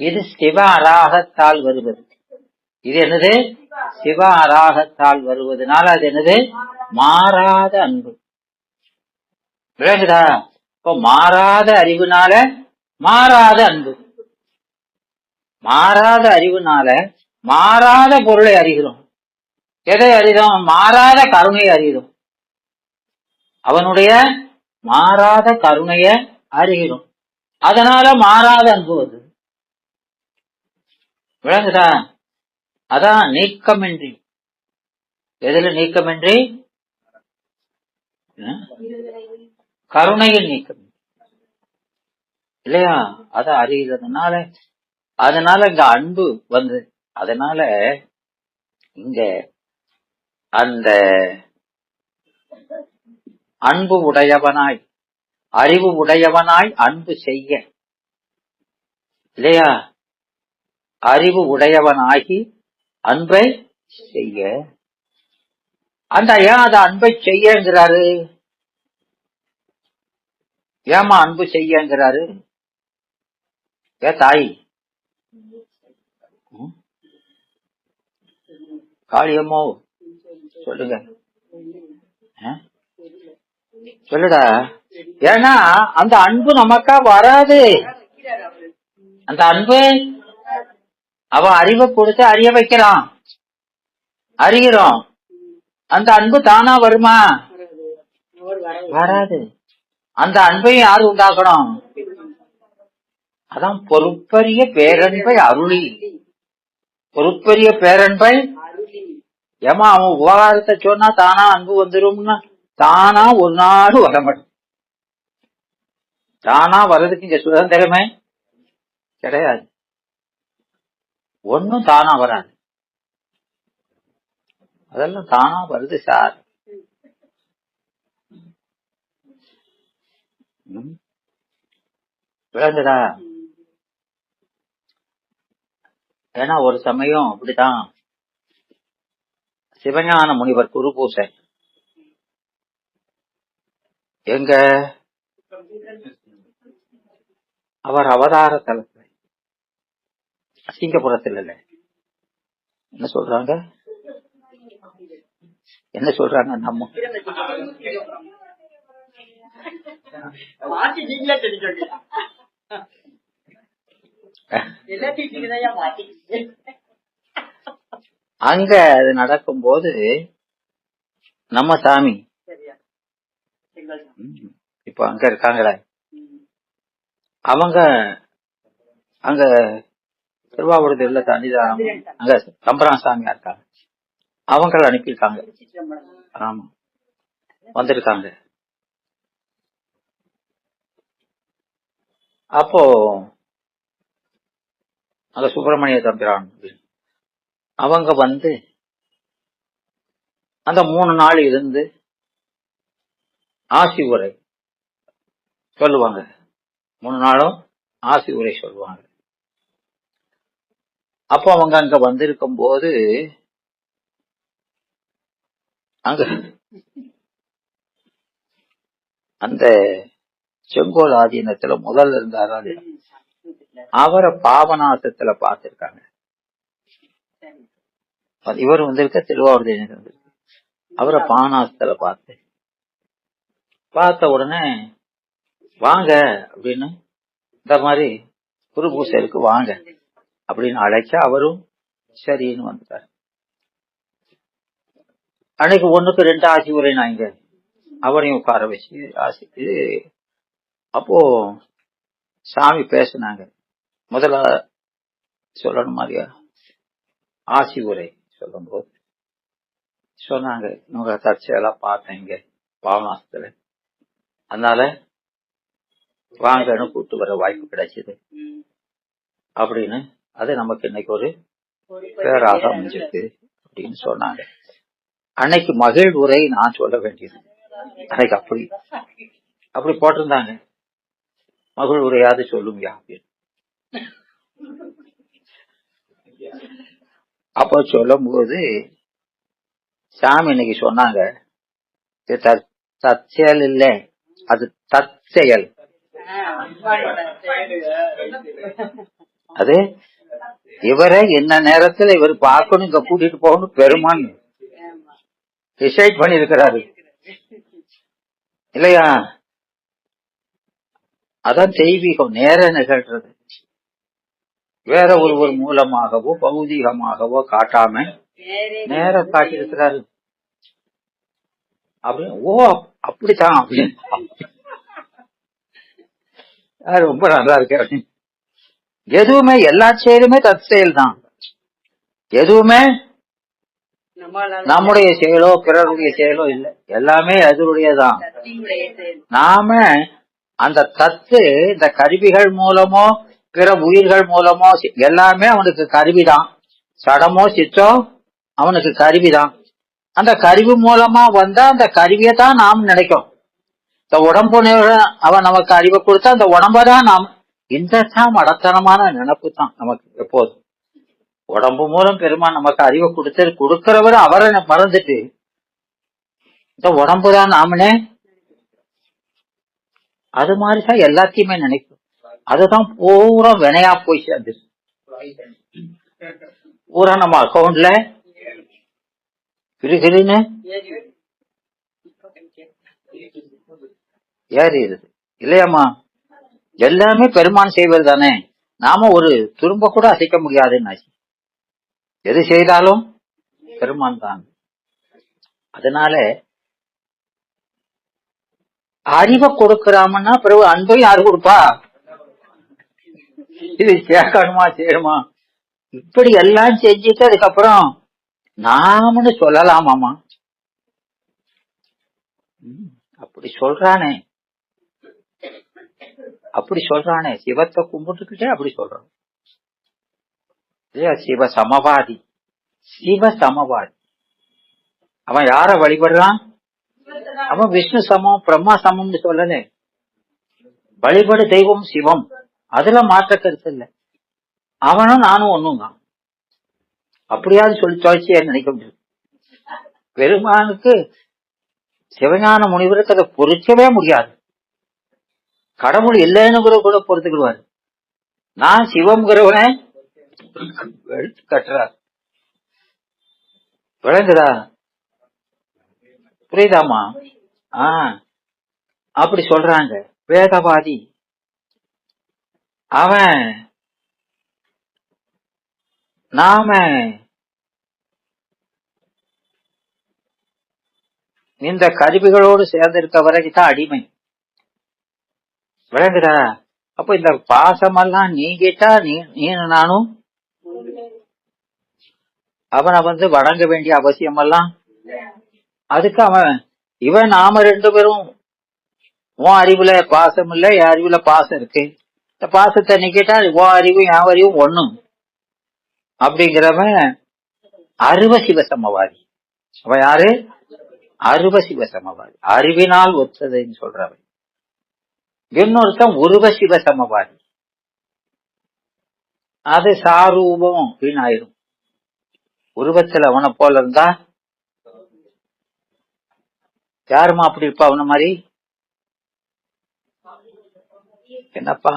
இது சிவ அராகத்தால் வருவது. இது என்னது? சிவ அராகத்தால் வருவதனால அது என்னது? மாறாத அன்பு. விளங்குதா? இப்போ மாறாத அறிவுனால மாறாத அன்பு. மாறாத அறிவுனால மாறாத பொருளை அறிகிறோம். எதை அறிகிறோம்? மாறாத கருணையை அறிகிறோம். அவனுடைய மாறாத கருணைய அறிகிறோம். அதனால மாறாத அன்பு வருது. விளங்குதா? அதான் நீக்கமின்றி. எதுல நீக்கமின்றி? கருணையில் நீக்கம் இல்லையா? அத அறிகிறதுனால அதனால இங்க அன்பு வந்து, அதனால இங்க அந்த அன்பு உடையவனாய் அறிவு உடையவனாய் அன்பு செய்ய இல்லையா? அறிவு உடையவனாகி அன்பை செய்ய. அந்த ஏன் அத அன்பை செய்யங்கிறாரு? ஏமா அன்பு செய்யங்கிறாரு? தாய் காளியம்மோ சொல்லுங்க, சொல்லுடா. ஏன்னா அந்த அன்பு நமக்கா வராது. அந்த அன்பு அவன் அறிவை கொடுத்து அறிய வைக்கிறான், அறிகிறோம். அந்த அன்பு தானா வருமா? வராது. அந்த அன்பையும் யாரு உண்டாக்கணும்? அதான் பொறுப்பரிய பேரன்பை அருளி. பொறுப்பரிய பேரன்பை ஏமா அவன் உபகாரத்தை சொன்னா தானா அன்பு வந்துரும்னா தானா ஒரு நாடு வர மாட்டேன். தானா வர்றதுக்கு இங்க சுதந்திரமே கிடையாது. ஒன்னும் தானா வராது. அதெல்லாம் தானா வருது சார். விளங்குதா? ஏன்னா ஒரு சமயம் அப்படிதான் சிவஞான முனிவர் குரு பூசை எங்க அவர் அவதார தலத்துல சிங்கப்புரத்தில் இல்ல, என்ன சொல்றாங்க நம்ம அங்க அது நடக்கும் போது நம்ம சாமி இப்ப அங்க இருக்காங்களே, அவங்க அங்க திருவாவூரத்துல சன்னிதானம் அங்க கம்பரான் சாமியா இருக்காங்க. அவங்கள அனுப்பியிருக்காங்க. ஆமா, வந்திருக்காங்க. அப்போ அங்க சுப்பிரமணிய தம்பிரான் அவங்க வந்து அந்த 3 நாள் இருந்து ஆசி உரை சொல்லுவாங்க. 3 நாளும் ஆசி உரை சொல்லுவாங்க. அப்போ அவங்க அங்க வந்திருக்கும் போது அங்க அந்த செங்கோல் ஆதீனத்துல முதல்ல இருந்தாரு, அவரை பாவநாசத்துல பார்த்திருக்காங்க. இவர் வந்திருக்க திருவாவூர் அவரை பாவநாசத்துல பார்த்து பார்த்த உடனே வாங்க அப்படின்னு, இந்த மாதிரி குரு பூசைக்கு வாங்க அப்படின்னு அழைச்சா அவரும் சரின்னு வந்துட்டார். அன்னைக்கு 1க்கு 2 ஆசி உரை நாங்க அவரையும் உட்கார வச்சு ஆசிட்டு, அப்போ சாமி பேசினாங்க. முதல்ல சொல்லணும் மாதிரியா ஆசி உரை சொல்லும் போது சொன்னாங்க, உங்க தற்செயலா பார்த்தேங்க பாவனாசத்துல, அதனால வாங்கன்னு கூப்பிட்டு வர வாய்ப்பு கிடைச்சது அப்படின்னு, அது நமக்கு இன்னைக்கு ஒரு பேராக அமைஞ்சிருக்கு அப்படின்னு சொன்னாங்க. அன்னைக்கு மகிழ் உரை நான் சொல்ல வேண்டியது, அன்னைக்கு அப்படி போட்டிருந்தாங்க, மகிழ் உரையாவது சொல்லுங்கயா அப்படின்னு. அப்போ சொல்லும் போது சாமி இன்னைக்கு சொன்னாங்க, தற்செயல் இல்ல, அது தற்செயல். அது இவரை என்ன நேரத்துல இவர் பார்க்கணும், இங்க கூட்டிட்டு போகணும் பெருமான் டிசைட் பண்ணி இருக்கிறாரு இல்லையா? அதான் தெய்வீகம், நேர நிகழ்றது. வேற ஒருவர் மூலமாகவோ பௌதீகமாகவோ காட்டாம நேர காட்டியிருக்கிறாரு. அப்படின்னு ஓ அப்படித்தான் அப்படின்னு ரொம்ப நல்லா இருக்கு. எதுவுமே எல்லா செயலுமே தற்செயல் தான். எதுவுமே நம்முடைய செயலோ பிறருடைய செயலோ இல்லை, எல்லாமே அதனுடையதான். நாம அந்த தத்து இந்த கருவிகள் மூலமோ பிற உயிர்கள் மூலமோ எல்லாமே அவனுக்கு கருவிதான். சடமோ சித்தோ அவனுக்கு கருவிதான். அந்த கருவி மூலமா வந்தா அந்த கருவியை தான் நாம் நினைக்கும். இந்த உடம்பு அவன் நமக்கு அறிவை கொடுத்தா அந்த உடம்பதான் நாம், இந்த தான் மடத்தனமான நினைப்பு தான் நமக்கு எப்போதும். உடம்பு மூலம் பெருமான் நமக்கு அறிவை கொடுக்கிறவர் அவரை மறந்துட்டு இந்த உடம்புதான் நாமனே, அது மாதிரிதான் எல்லாத்தையுமே நினைக்கும். அதுதான் பூரா வினையா போய் சேர்ந்து பூரா நம்ம அக்கௌண்ட்ல கிருகிருன்னு ஏறிடுது இல்லையாமா? எல்லாமே பெருமான் செய்வது தானே, நாம ஒரு துரும்ப கூட அசைக்க முடியாதுன்னு. எது செய்தாலும் பெருமான் தான். அதனால அறிவை கொடுக்கிறாமன்னா பிறகு அன்பையும் யாரு கொடுப்பா? இது கேட்கணுமா செய்யணுமா இப்படி எல்லாம் செஞ்சுட்டு அதுக்கப்புறம் நாமன்னு சொல்லலாமாமா? அப்படி சொல்றானே, சிவத்தை கும்பிட்டுக்கிட்டே அப்படி சொல்றான். சிவ சமவாதி. அவன் யார வழிபடுறான்? அவன் விஷ்ணு சமம் பிரம்மா சமம்னு சொல்லல. வழிபடு தெய்வம் சிவம், அதுல மாற்ற கருத்து இல்லை. அவனும் நானும் ஒண்ணும் தான். அப்படியாவது சொல்லி தொலைச்சிய நினைக்க முடியும். பெருமானுக்கு சிவஞான முனிவருக்கு அதை பொறுக்கவே முடியாது. கடவுள் இல்லைன்னு கூட பொறுத்துக்கிடுவாரு. நான் சிவம்ங்கிறவனை எடுத்து கட்டுறார். விளங்குதா? புரியுதாமா? அப்படி சொல்றாங்க வேதவாதி. அவன் நாம இந்த கருவிகளோடு சேர்ந்திருக்க வரைக்கும் தான் அடிமை. விளங்குதா? அப்ப இந்த பாசமெல்லாம் நீங்கிட்டா நீனு நானும் அவனை வணங்க வேண்டிய அவசியம் எல்லாம். அதுக்கு இவன் நாம 2 பேரும், உன் அறிவுல பாசம் இல்ல, என் அறிவுல பாசம் இருக்கு. இந்த பாசத்தை நீக்கிட்டா உன் அறிவும் என் அறிவும் ஒண்ணும் அப்படிங்கிறவன் அருவ சிவசமவாதி. அவன் யாரு? அருவ சிவசமவாதி, அறிவினால் ஒத்ததைன்னு சொல்றவன். இன்னொருத்தன் உருவ சிவசமவாதி. அது சாரூபம் அப்படின்னு ஆயிரும். உருவத்துல அவனை போல இருந்தா யாருமா அப்படி இருப்பா அவன மாதிரி? என்னப்பா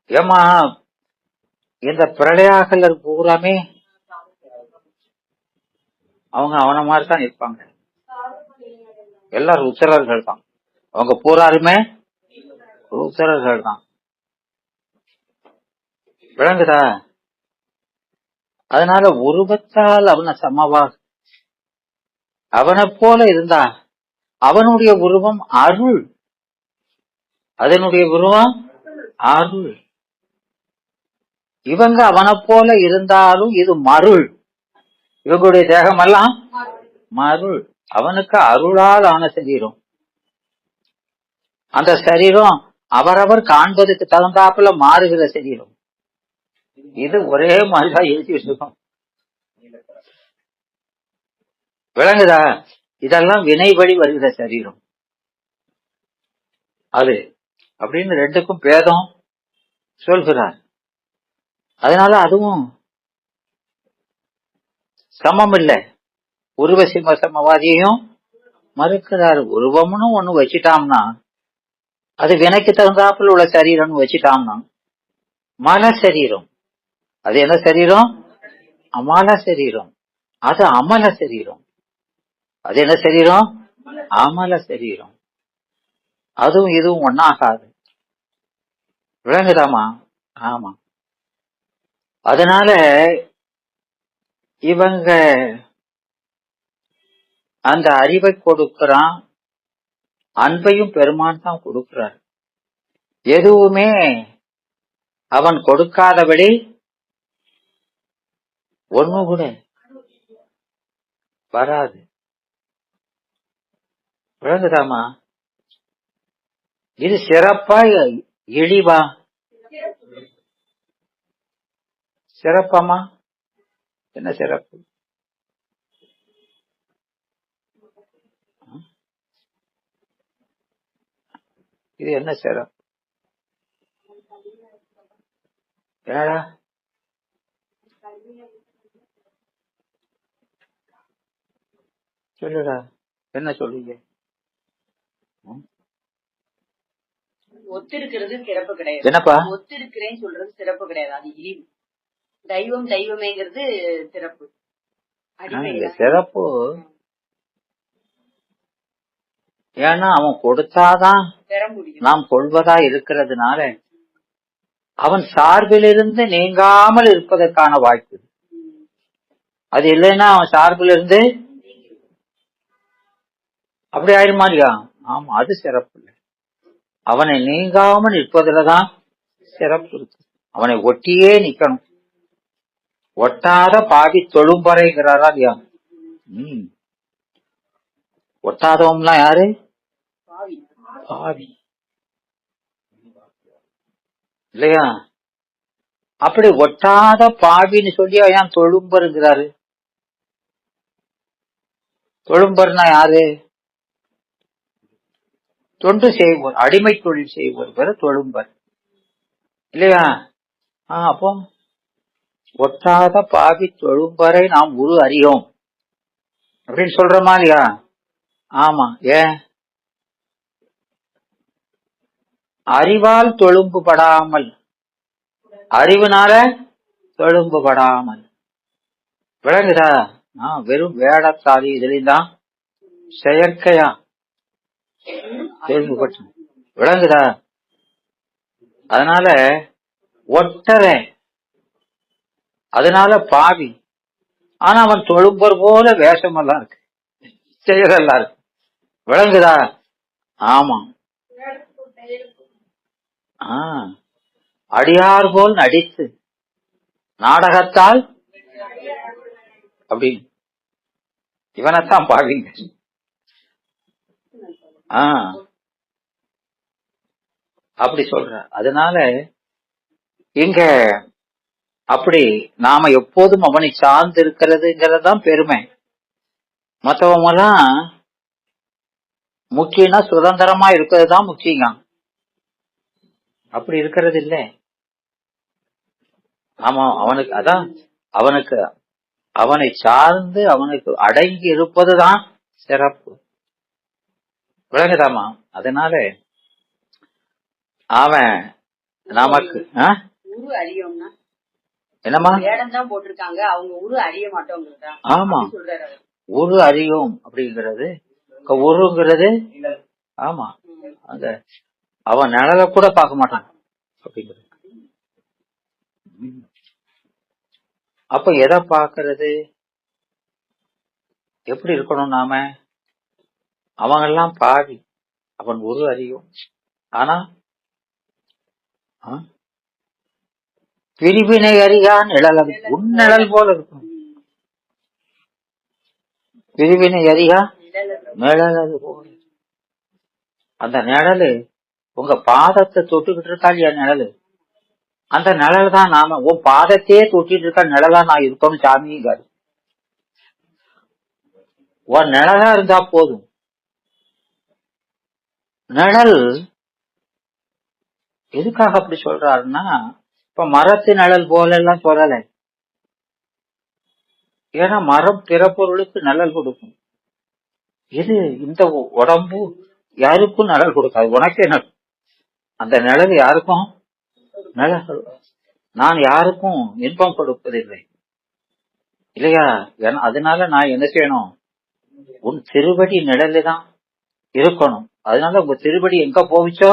ஏமா இந்த பிரளயாகலர் பூராமே அவங்க அவன மாதிரி தான் இருப்பாங்க. எல்லாரும் உத்தரர்கள் தான். அவங்க பூராருமே உத்தரர்கள் தான். விளங்குதா? அதனால உருவத்தால் அவனை சமமாக அவனை போல இருந்தா அவனுடைய உருவம் அருள். அதனுடைய உருவம் அருள். இவங்க அவனை போல இருந்தாலும் இது மருள். இவங்களுடைய தேகம் எல்லாம் மருள். அவனுக்கு அருளால் ஆன சரீரம். அந்த சரீரம் அவரவர் காண்பதற்கு தகுந்தாப்புல மாறுகிற சரீரம். இது ஒரே மாதிரிதான் எழுதி வச்சிருக்கோம். விளங்குதா? இதெல்லாம் வினைபடி வருகிற சரீரம் அது அப்படின்னு ரெண்டுக்கும் பேதம் சொல்கிறார். அதனால அதுவும் சமம் இல்லை. உருவ சிம்ம சமவாதியையும் மறுக்கிறாரு. உருவம்னு ஒண்ணு வச்சுட்டாம்னா அது வினைக்கு தகுந்தாப்புல உள்ள சரீரம்னு வச்சுட்டாம்னா மல சரீரம். அது என்ன சரீரம்? அமல சரீரம். அது அமல சரீரம். அது என்ன சரீரம்? அமல சரீரம். அதுவும் இதுவும் ஒன்னாகாது. விளங்குதாமா? ஆமா. அதனால இவங்க அந்த அறிவை கொடுக்கிறான். அன்பையும் பெருமான் தான் கொடுக்கிறார். எதுவுமே அவன் கொடுக்காதபடி ஒண்ணு கூட வராது. விளங்குதாமா? இது சிறப்பா இழிவா? சிறப்பாமா? என்ன சிறப்பு? இது என்ன சிறப்பு? ஏடா சொல்லுடா, என்ன சொல்லுங்க? ஒத்திருக்கிறது சிறப்பு கிடையாது. என்னப்பா ஒத்திருக்கிறேன்னு சொல்றது சிறப்பு கிடையாது, அது இழிவு. தெய்வம் தெய்வமேங்கிறது சிறப்பு. சிறப்பு ஏன்னா அவன் கொடுத்தாதான் பெற முடியும். நாம் கொள்வதா இருக்கிறதுனால அவன் சார்பிலிருந்து நீங்காமல் இருப்பதற்கான வாய்ப்பு. அது இல்லைன்னா அவன் சார்பிலிருந்து அப்படி ஆயிடுமாடியா? ஆமா, அது சிறப்பு இல்லை. அவனை நீங்காமல் இருப்பதுலதான் சிறப்பு இருக்கு. அவனை ஒட்டியே நிக்கணும். ஒட்டாத பாவி தொழும்பறைங்கிறாரா இல்லையா? ஒட்டாதவம்லாம் யாரு? பாவி இல்லையா? அப்படி ஒட்டாத பாவின்னு சொல்லி ஏன் தொழும்பருங்கிறாரு? தொழும்பர்னா யாரு? தொண்டு செய்வோர், அடிமை தொழில் செய்வோர் பேரு தொழும்பர் இல்லையா? அப்போ ஒட்டாத பாவி தொழும்பரை நாம் உரு அறியோம் அப்படின்னு சொல்றோமா இல்லையா? ஆமா. ஏன்? அறிவால் தொழும்பு படாமல், அறிவுனால தொழும்பு படாமல். விளங்குதா? வெறும் வேடத்தாதி இதுலயும் தான் செயற்கையா தெரிஞ்சுபட்டு. விளங்குதா? அதனால ஒட்டற, அதனால பாவி. ஆனா அவன் தொழும்பர் போல வேஷமெல்லாம் இருக்கு, செயலெல்லாம் இருக்கு. விளங்குதா? ஆமா. அடியார் போல் நடித்து நாடகத்தால் அப்படி இவனைத்தான் பாவிங்க. அப்படி சொல்ற. அதனால இங்க அப்படி நாம எப்போதும் அவனை சார்ந்து இருக்கிறதுங்கிறதான் பெருமை. மற்றவங்க எல்லாம் முக்கியம்னா சுதந்திரமா இருக்கிறது தான் முக்கியம். அப்படி இருக்கிறது இல்லை. ஆமா, அவனுக்கு அதான் அவனுக்கு அவனை சார்ந்து அவனுக்கு அடங்கி இருப்பதுதான் சிறப்பு. விளங்குதாமா? அதனால அவன் நமக்கு உரு அறியோம்னா என்னமா வேடம் தான் போட்டிருக்காங்க, அவங்க உரு அறிய மாட்டோம். ஆமா, ஒரு அறியும் அப்படிங்கிறது, ஒருங்கிறது ஆமா, அந்த அவன் நிழலை கூட பார்க்க மாட்டான் அப்படிங்கிறது. அப்ப எதை பார்க்கறது? எப்படி இருக்கணும் நாம? அவங்கெல்லாம் பாவி, அவன் ஒரு அறியும். ஆனா பிரிவினை அறியா நிழல், அது உன் நிழல் போல இருக்கும். பிரிவினை அறியா நிழல் அது போல. அந்த நிழலு உங்க பாதத்தை தொட்டுக்கிட்டு இருக்கா இல்லையா நிழலு, அந்த நிழல் தான் நாம. உன் பாதத்தையே தொட்டிட்டு இருக்கா நிழலா நான் இருக்கணும் சாமிங்காரு. உன் நிழலா இருந்தா போதும். நிழல் எதுக்காக அப்படி சொல்றாருன்னா, இப்ப மரத்து நிழல் போல எல்லாம் சொல்லல. ஏன்னா மரம் பிற பொருளுக்கு நிழல் கொடுக்கும். இது இந்த உடம்பு யாருக்கும் நிழல் கொடுக்காது, உனக்கே நிழல். அந்த நிழல் யாருக்கும் நிழல், நான் யாருக்கும் இன்பம் கொடுப்பதில்லை இல்லையா? அதனால நான் என்ன செய்யணும்? உன் திருவடி நிழலு தான் இருக்கணும். அதனால உங்க திருவடி எங்க போவிச்சோ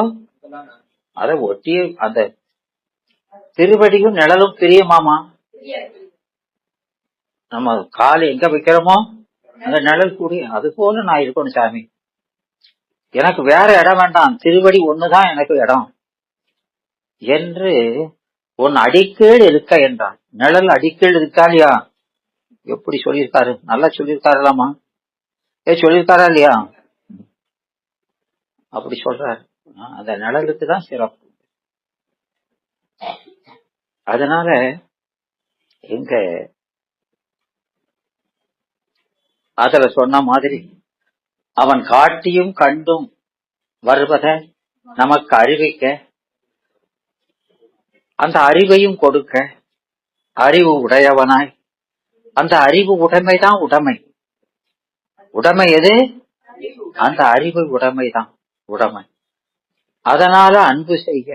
அதை ஒட்டிய அந்த திருவடியும் நிழலும் பிரியமாமா. நம்ம காலை எங்க வைக்கிறோமோ அந்த நிழல் கூடி, அது போல நான் இருக்கணும் சாமி. எனக்கு வேற இடம் வேண்டாம், திருவடி ஒண்ணுதான் எனக்கு இடம் என்று உன் அடிக்கீழ் இருக்க என்றான். நிழல் அடிக்கீழ் இருக்கா இல்லையா? எப்படி சொல்லியிருக்காரு, நல்லா சொல்லியிருக்காருலாமா? சொல்லியிருக்காரா இல்லையா? அப்படி சொல்றாரு. அந்த நிழலுக்கு தான் சிறப்பு. அதனால எங்க அதுல சொன்ன மாதிரி அவன் காட்டியும் கண்டும் வருவதை நமக்கு அறிவிக்க, அந்த அறிவையும் கொடுக்க அறிவு உடையவனாய், அந்த அறிவு உடைமைதான் உடைமை. உடைமை எது? அந்த அறிவு உடைமைதான் உடைமை. அதனால அன்பு செய்க.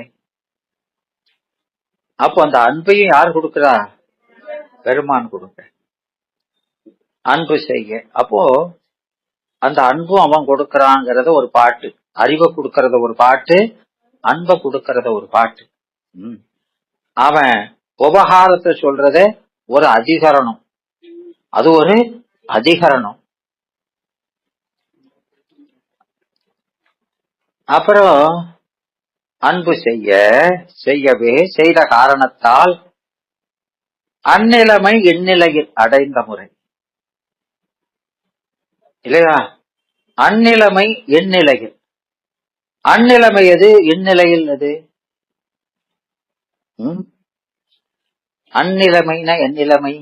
அப்போ அந்த அன்பையும் யார் கொடுக்கிறா? பெருமான் கொடுக்க. அன்பு செய்க. அப்போ அந்த அன்பும் அவன் கொடுக்கறாங்கிறத ஒரு பாட்டு, அறிவை கொடுக்கறத ஒரு பாட்டு, அன்பை கொடுக்கறத ஒரு பாட்டு. அவன் உபகாரத்தை சொல்றத ஒரு அதிகரணம், அது ஒரு அதிகரணம். அப்புறம் அன்பு செய்யவே செய்த காரணத்தால் அந்நிலைமை எந்நிலையில் அடைந்த முறை இல்லையா? அந்நிலைமை எந்நிலையில், அந்நிலைமை எது, எந்நிலையில் எது? அந்நிலைமைனா எந்நிலைமை,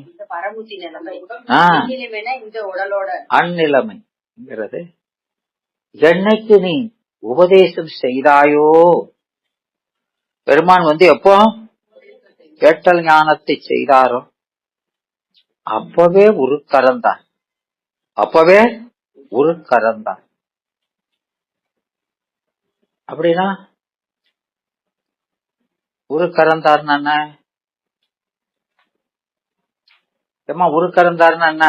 அந்நிலைமைங்கிறது என்னைக்கு நீ உபதேசம் செய்தாயோ, பெருமான் எப்போ கேட்டல் ஞானத்தை செய்தாரோ அப்பவே உருக்கறந்தான், அப்பவே உருக்கறந்தான். அப்படின்னா உருக்கறந்தார்னு என்ன? உருக்கறந்தார்னு என்ன?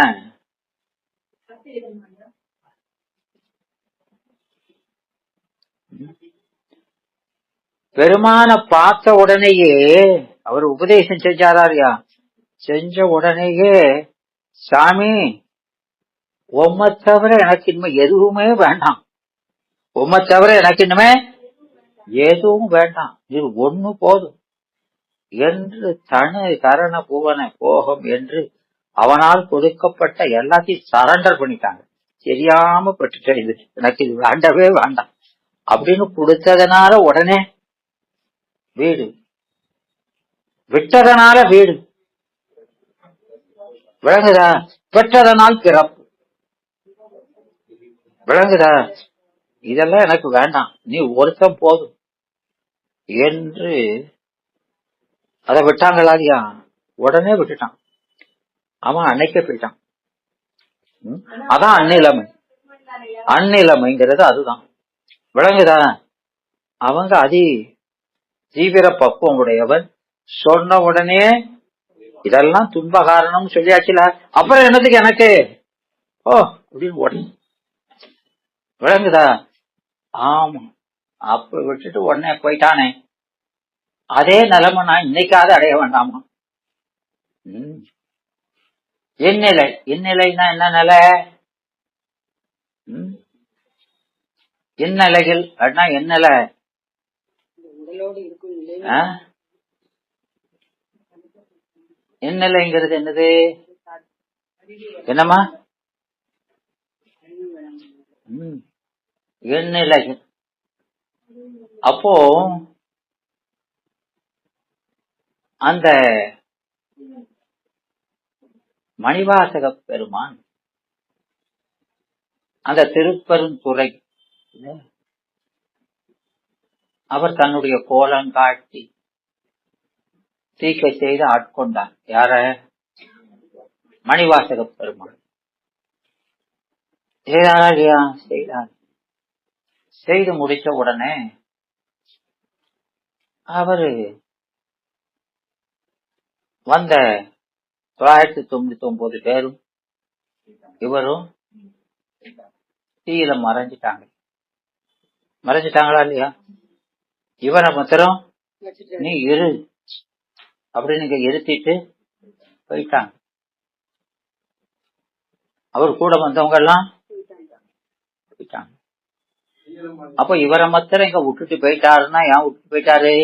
பெருமான பார்த்த உடனேயே அவர் உபதேசம் செஞ்சாராரியா, செஞ்ச உடனேயே சாமி உம்மை தவிர எனக்கு இனிமே எதுவுமே வேண்டாம், உம்மை தவிர எனக்கு இனிமே எதுவும் வேண்டாம், இது ஒண்ணு போதும் என்று தனு கரண புவன போகம் என்று அவனால் கொடுக்கப்பட்ட எல்லாத்தையும் சரண்டர் பண்ணிட்டாங்க. தெரியாம பட்டுட்டேன், இது எனக்கு இது வேண்டவே வேண்டாம் அப்படின்னு கொடுத்ததுனால உடனே வீடு, விட்டதனால வீடு, விளங்குதா? பெற்றதனால் பிறப்பு, விளங்குதா? இதெல்லாம் எனக்கு வேண்டாம், நீ ஒருத்தம் போதும் என்று அதை விட்டாங்களா இல்லையா? உடனே விட்டுட்டான், அவன் அன்னைக்கே போயிட்டான். அதான் அந்நிலைமை. அந்நிலைமைங்கிறது அதுதான், விளங்குதா? அவங்க தீவிர பக்குவம் உடையவன். சொன்ன உடனே இதெல்லாம் துன்ப காரணம் சொல்லியாச்சுல, அப்புறம் என்னதுக்கு எனக்கு ஓ அப்படின்னு உடனே விளங்குதா? ஆமா. அப்ப விட்டுட்டு உடனே போயிட்டானே, அதே நிலைமை நான் இன்னைக்காவது அடைய வேண்டாமா? ம். இந்நிலை. இந்நிலைன்னா என்ன நிலை? ம். இந்நிலைகள் அப்படின்னா என்ன நிலை? உடலோடு இருக்கும் நிலை ஆ? இந்நிலைங்கிறது என்னது? என்னம்மா? ம். இந்நிலைகள். அப்போ அந்த மணிவாசக பெருமான் அந்த திருப்பெருந்துறை அவர் தன்னுடைய கோலம் காட்டி தீக்கை செய்து ஆட்கொண்டார். யார? மணிவாசக பெருமான். செய்தாரா இல்லையா? செய்தார். செய்து முடிச்ச உடனே அவரு வந்த 999 பேரும் இவரும் தீயில மறைஞ்சிட்டாங்க. மறைஞ்சிட்டாங்களா இல்லையா? இவனை மாத்திரம் நீ இரு அப்படின்னு இருத்திட்டு போயிட்டாங்க. அவர் கூட வந்தவங்க எல்லாம் போயிட்டாங்க. அப்ப இவரை மாத்திரம் இங்க விட்டுட்டு போயிட்டாருன்னா ஏன் விட்டுட்டு போயிட்டாரு?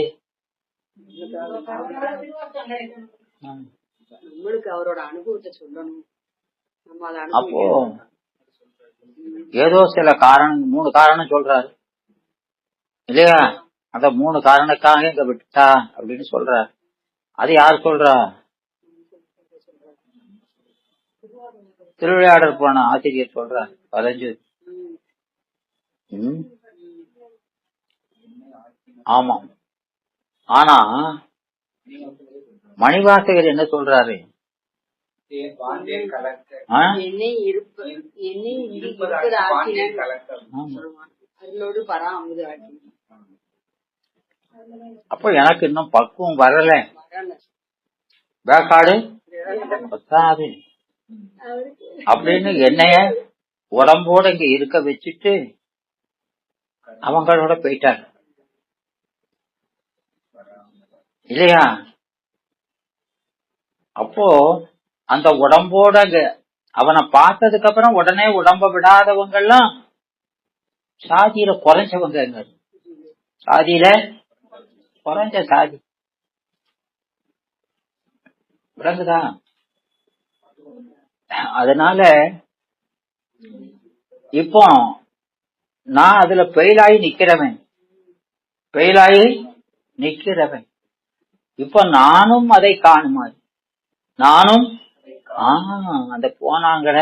நம்மளுக்கு அவரோட அனுபவத்தை சொல்லணும். அப்போ ஏதோ சில காரணம், 3 காரணம் சொல்றாரு இல்லையா? அந்த 3 காரணக்காக இங்க விட்டுட்டா அப்படின்னு சொல்றாரு. அது யார் சொல்றா? திருவிளையாடல் போன ஆசிரியர் சொல்றார். 15. ஆமா. ஆனா மணிவாசகர் என்ன சொல்றாரு? அப்போ எனக்கு இன்னும் பக்குவம் வரல, வேக்காடு பத்தாது அப்படின்னு என்னைய உடம்போட இங்க இருக்க வச்சுட்டு அவங்களோட போயிட்டார் இல்லையா? அப்போ அந்த உடம்போட அவனை பார்த்ததுக்கு அப்புறம் உடனே உடம்ப விடாதவங்க எல்லாம் சாதியில குறைஞ்சவங்க. சாதியில குறைஞ்ச சாதி. விளங்குதா? அதனால இப்போ நான் அதுல பெயிலாயி நிக்கிறவன். இப்ப நானும் அதை காணுமாறு, நானும் அந்த போனாங்கட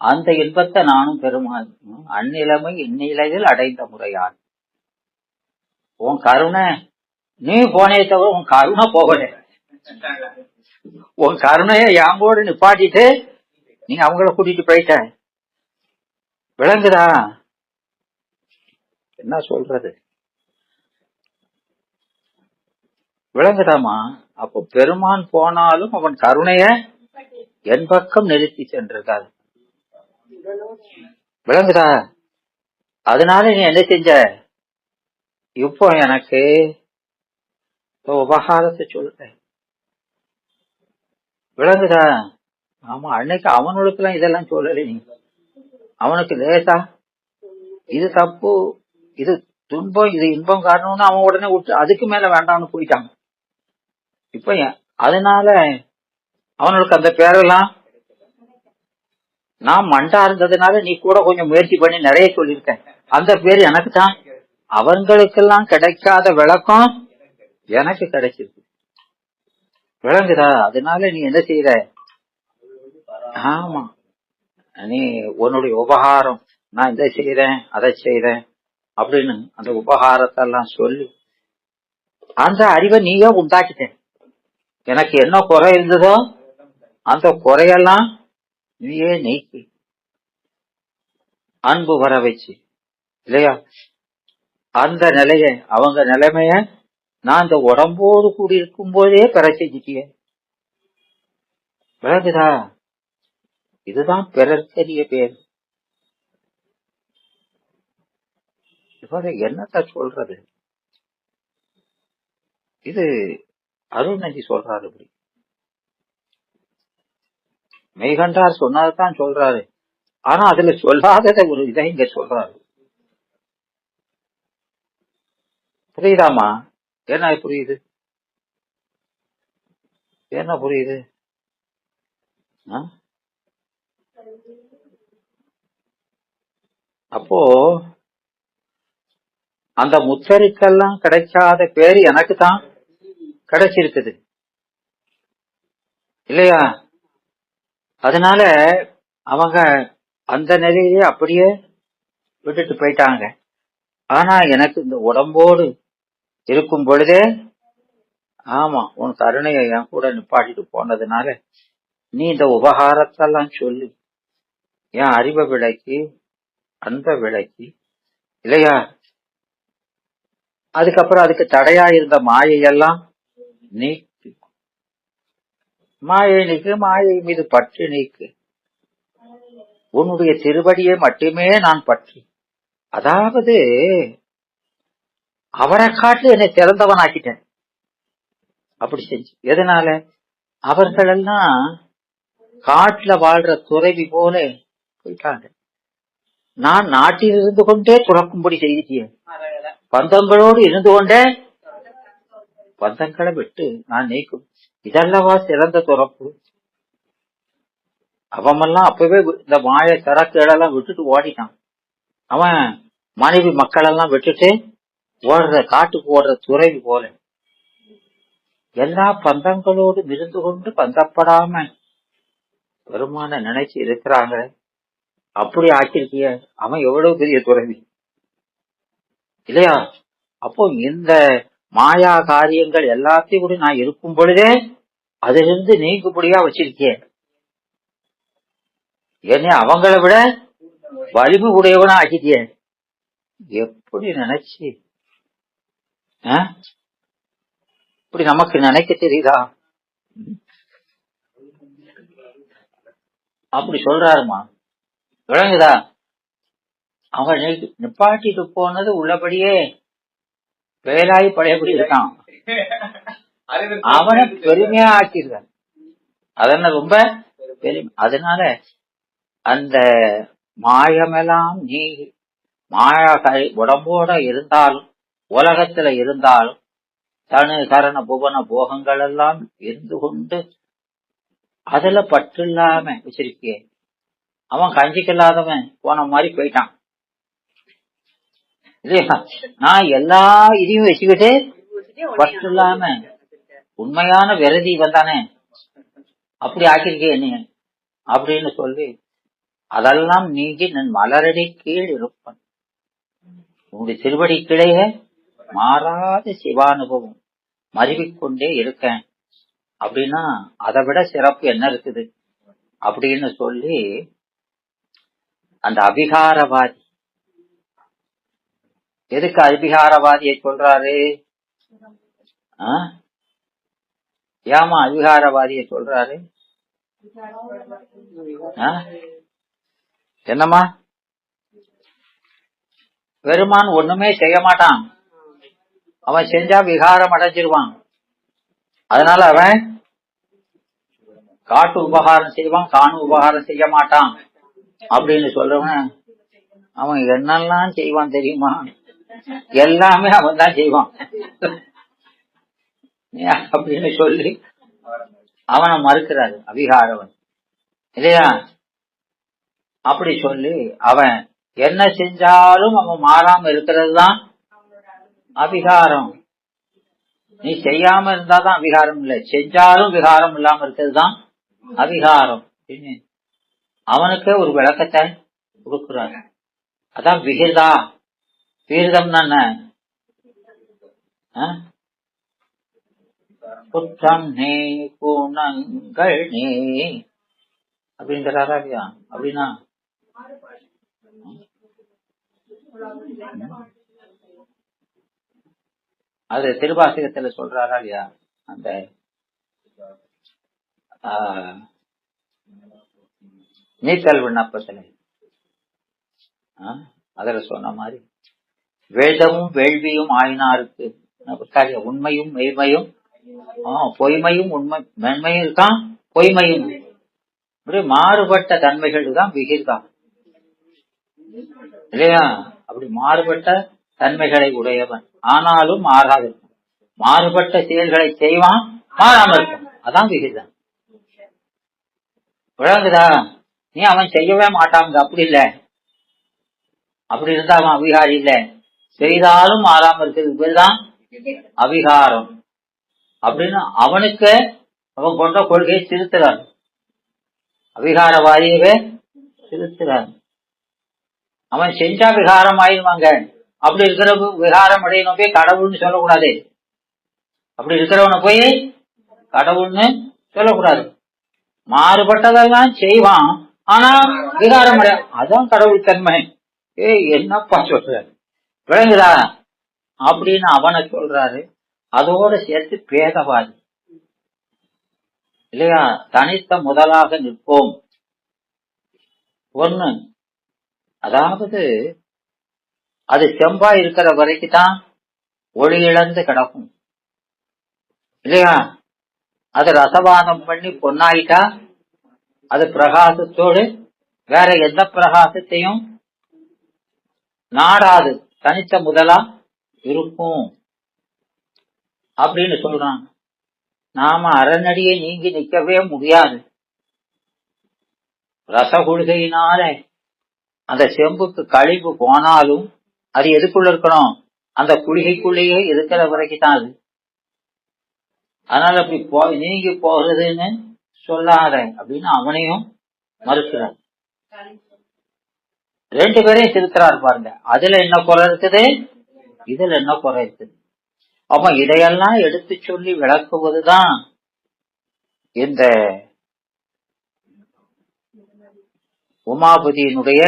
அந்த இன்பத்தை நானும் பெறுமாறு. அந்நிலைமை இந்நிலையில் அடைந்த முறையான். உன் கருணை நீ போனே தவிர உன் கருணை போகல. உன் கருணைய யாம்போடு நிப்பாட்டிட்டு நீ அவங்கள கூட்டிட்டு போயிட்ட. விளங்குதா? என்ன சொல்றது? விளங்குதாமா? அப்போ பெருமான் போனாலும் அவன் கருணைய என் பக்கம் நிறுத்தி சென்றிருக்காது. விளங்குதா? அதனால நீ என்ன செஞ்ச? இப்போ எனக்கு உபகாரத்தை சொல்ற. விளங்குதா? ஆமா. அன்னைக்கு அவனுக்குலாம் இதெல்லாம் சொல்லல. நீ அவனுக்கு லேசா இது தப்பு, இது துன்பம், இது இன்பம் காரணம்னு அவன் உடனே விட்டு அதுக்கு மேல வேண்டாம்னு போயிட்டான். இப்ப அதனால அவனுக்கு அந்த பேரெல்லாம் நான் மண்டா இருந்ததுனால நீ கூட கொஞ்சம் முயற்சி பண்ணி நிறைய சொல்லியிருக்க. அந்த பேர் எனக்கு தான். அவங்களுக்கெல்லாம் கிடைக்காத விளக்கம் எனக்கு கிடைச்சிருக்கு. விளங்குதா? அதனால நீ என்ன செய்யற? ஆமா, நீ உன்னுடைய உபகாரம், நான் இதை செய்யறேன் அதை செய்யறேன் அப்படின்னு அந்த உபகாரத்தை எல்லாம் சொல்லி அந்த அறிவை நீயே உண்டாக்கிட்டேன். எனக்கு என்ன குறை இருந்ததோ அந்த குறையெல்லாம் நீயே நீக்கி அன்பு வர வச்சு இல்லையா? அந்த நிலைய, அவங்க நிலைமைய நான் இந்த உடம்போடு கூடி இருக்கும் போதே பெற செஞ்சிட்டிய. விளங்குதா? இதுதான் பிறர்க்கரிய பேர். இவரை என்னத்த சொல்றது? இது அருள்நந்தி சொல்றாரு. இப்படி மெய்கண்டார் சொன்னதான் சொல்றாரு. ஆனா அதுல சொல்லாதத ஒரு இதை இங்க சொல்றாரு. புரியுதாமா? என்ன புரியுது? என்ன புரியுது? அப்போ அந்த முத்தருக்கெல்லாம் கிடைக்காத பேரு எனக்கு தான் கிடைச்சிருக்குது இல்லையா? அதனால அவங்க அந்த நிலையிலே அப்படியே விட்டுட்டு போயிட்டாங்க. ஆனா எனக்கு இந்த உடம்போடு இருக்கும் பொழுதே, ஆமா, உன் கருணையை என் கூட நிப்பாட்டிட்டு போனதுனால நீ இந்த உபகாரத்தெல்லாம் சொல்லி என் அறிவை விளக்கி அன்பை விளக்கி இல்லையா? அதுக்கப்புறம் அதுக்கு தடையா இருந்த மாயையெல்லாம் நீக்கு, மாயை நீக்கு, மாயை மீது பற்று நீக்கு, உன்னுடைய திருவடியை மட்டுமே நான் பற்றி, அதாவது அவரை காட்டு என்னை சிறந்தவன் ஆக்கிட்டேன். அப்படி செஞ்சு எதனால? அவர்கள் எல்லாம் காட்டுல வாழ்ற துறவி போல போயிட்டாங்க. நான் நாட்டில் இருந்து கொண்டே துறக்கும்படி செய்திட்டேன். பந்தங்களோடு இருந்து கொண்டே பந்தங்களை விட்டு நான் நீக்கும். இதல்லவா சிறந்த துறப்பு. அவமெல்லாம் அப்பவே இந்த மாய சரக்குகளெல்லாம் விட்டுட்டு ஓடிட்டான். அவன் மனைவி மக்கள் எல்லாம் விட்டுட்டு ஓடுற, காட்டுக்கு ஓடுற துறவி போல எல்லா பந்தங்களோடு இருந்து கொண்டு பந்தப்படாம பெருமான நினைச்சு இருக்கிறாங்க. அப்படி ஆக்கிருக்கிய அவன் எவ்வளவு பெரிய துறவி இல்லையா? அப்போ இந்த மாயா காரியங்கள் எல்லாத்தையும் கூட நான் இருக்கும் பொழுதே அதிலிருந்து நீங்கும்படியா வச்சிருக்கேன். என்னை அவங்கள விட வலிமை உடையவனா ஆக்கிட்டேன். எப்படி நினைச்சு இப்படி நமக்கு நினைக்க தெரியுதா? அப்படி சொல்றாருமா, விளங்குதா? அவன் நிப்பாட்டிட்டு போனது உள்ளபடியே வேலாய் பழையபடி இருக்கான். அவனை பெருமையா ஆக்கிடுறான். அதன ரொம்ப பெருமை. அதனால அந்த மாயமெல்லாம் நீ மாயா உடம்போட இருந்தாலும் உலகத்துல இருந்தாலும் தனு கரண புவன போகங்கள் எல்லாம் இருந்து கொண்டு அதுல பற்று இல்லாம வச்சிருக்கே. அவன் கஞ்சிக்கு இல்லாதவன் போன மாதிரி போயிட்டான் இல்லையா? நான் எல்லா இதையும் வச்சுக்கிட்டு பற்று இல்லாம உண்மையான விரதி வந்தானே, அப்படி ஆக்கிருக்கே என்ன அப்படின்னு சொல்லி அதெல்லாம் நீங்கி நான் மலரடி கீழ் இருப்பேன், உங்களுடைய திருவடி கீழே மாறாத சிவானுபவம் மருவிக்கொண்டே இருக்கேன். அப்படின்னா அதை விட சிறப்பு என்ன இருக்குது அப்படின்னு சொல்லி அந்த அபிகாரவாதி, எதுக்கு அபிகாரவாதியை சொல்றாரு? ஏமா அபிகாரவாதியை சொல்றாரு? என்னம்மா? பெருமான் ஒண்ணுமே செய்ய மாட்டான், அவன் செஞ்சா விகாரம் அடைஞ்சிருவான். அதனால அவன் காட்டு உபகாரம் செய்வான், காணு உபகாரம் செய்ய மாட்டான் அப்படின்னு சொல்றவன் அவன் என்னெல்லாம் செய்வான் தெரியுமா? எல்லாமே அவன் தான் செய்வான் அப்படின்னு சொல்லி அவனை மறுக்கிறாரு அபிகாரவன் இல்லையா? அப்படி சொல்லி அவன் என்ன செஞ்சாலும் அவன் மாறாம இருக்கிறது தான் அபிகாரம். நீ செய்யாம இருந்தாதான் அபிகாரம் இல்லை, செஞ்சாலும் விகாரம் இல்லாம இருக்கிறது தான் அபிகாரம். அவனுக்கே ஒரு விளக்கத்தை கொடுக்கிறார். அதான் விகிதா. விகிதம் என்ன? குற்றம் நீ குணங்கள் நீ அப்படிங்கிறாரா இல்லையா? அப்படின்னா அது திருவாசகத்துல சொல்றாரா இல்லையா? அந்த நீத்தல் விண்ணப்பத்துல அதுல சொன்ன மாதிரி வேதமும் வேள்வியும் ஆயினாருக்கு உண்மையும் மெய்மையும் பொய்மையும் உண்மை மென்மையும் இருக்கான், பொய்மையும். இப்படி மாறுபட்ட தன்மைகள் தான் விகிர்தான் இல்லையா? அப்படி மாறுபட்ட தன்மைகளை உடையவன், ஆனாலும் மாறாது. மாறுபட்ட செயல்களை செய்வான், மாறாம இருக்கும். அதான் விகிதம். விளங்குதா? நீ அவன் செய்யவே மாட்டாங்க, அப்படி இல்ல. அப்படி இருந்தா அவன் அவிகாரி இல்ல. செய்தாலும் மாறாம இருக்கிறது பேர்தான் அவிகாரம். அப்படின்னு அவனுக்கு அவன் கொண்ட கொள்கையை திருத்துறான். அவிகாரவாதியவே திருத்துறான். அவன் செஞ்சா விகாரம் ஆயிடுவாங்க. அப்படி இருக்கிற விகாரம் அடையணும் போய் கடவுள்னு சொல்லக்கூடாது. அப்படி இருக்கிறவனை போய் கடவுள்னு சொல்லக்கூடாது. மாறுபட்டதெல்லாம் செய்வான், ஆனா விகாரம் அடைய, அதான் கடவுள் தன்மை. என்னப்பா சொல்ற, விளங்குதா? அப்படின்னு அவனை சொல்றாரு. அதோட சேர்த்து பேதவாதி இல்லையா? தனித்த முதலாக நிற்போம். ஒண்ணு, அதாவது அது செம்பா இருக்கிற வரைக்கும் தான் ஒளி இழந்து கிடக்கும் இல்லையா? அது ரசவாதம் பண்ணி பொன்னாயிட்டா அது பிரகாசத்தோடு வேற எந்த பிரகாசத்தையும் நாடாது, தனித்த முதலா இருக்கும் அப்படின்னு சொல்றான். நாம அறநடியை நீங்கி நிக்கவே முடியாது. ரசகுழுகையினால அந்த செம்புக்கு கழிவு போனாலும் அது எதுக்குள்ள இருக்கணும்? அந்த குளிகைக்குள்ளேயே இருக்கிற வரைக்கும் தான் அது. அதனால அப்படி நீங்கி போகிறதுன்னு சொல்லாத அப்படின்னு அவனையும் மறுக்கிறார். ரெண்டு பேரையும் திருத்துறாரு பாருங்க. அதுல என்ன குறை இருக்குது, இதுல என்ன குறை இருக்குது. அப்ப இதையெல்லாம் எடுத்து சொல்லி விளக்குவதுதான் இந்த உமாபதியினுடைய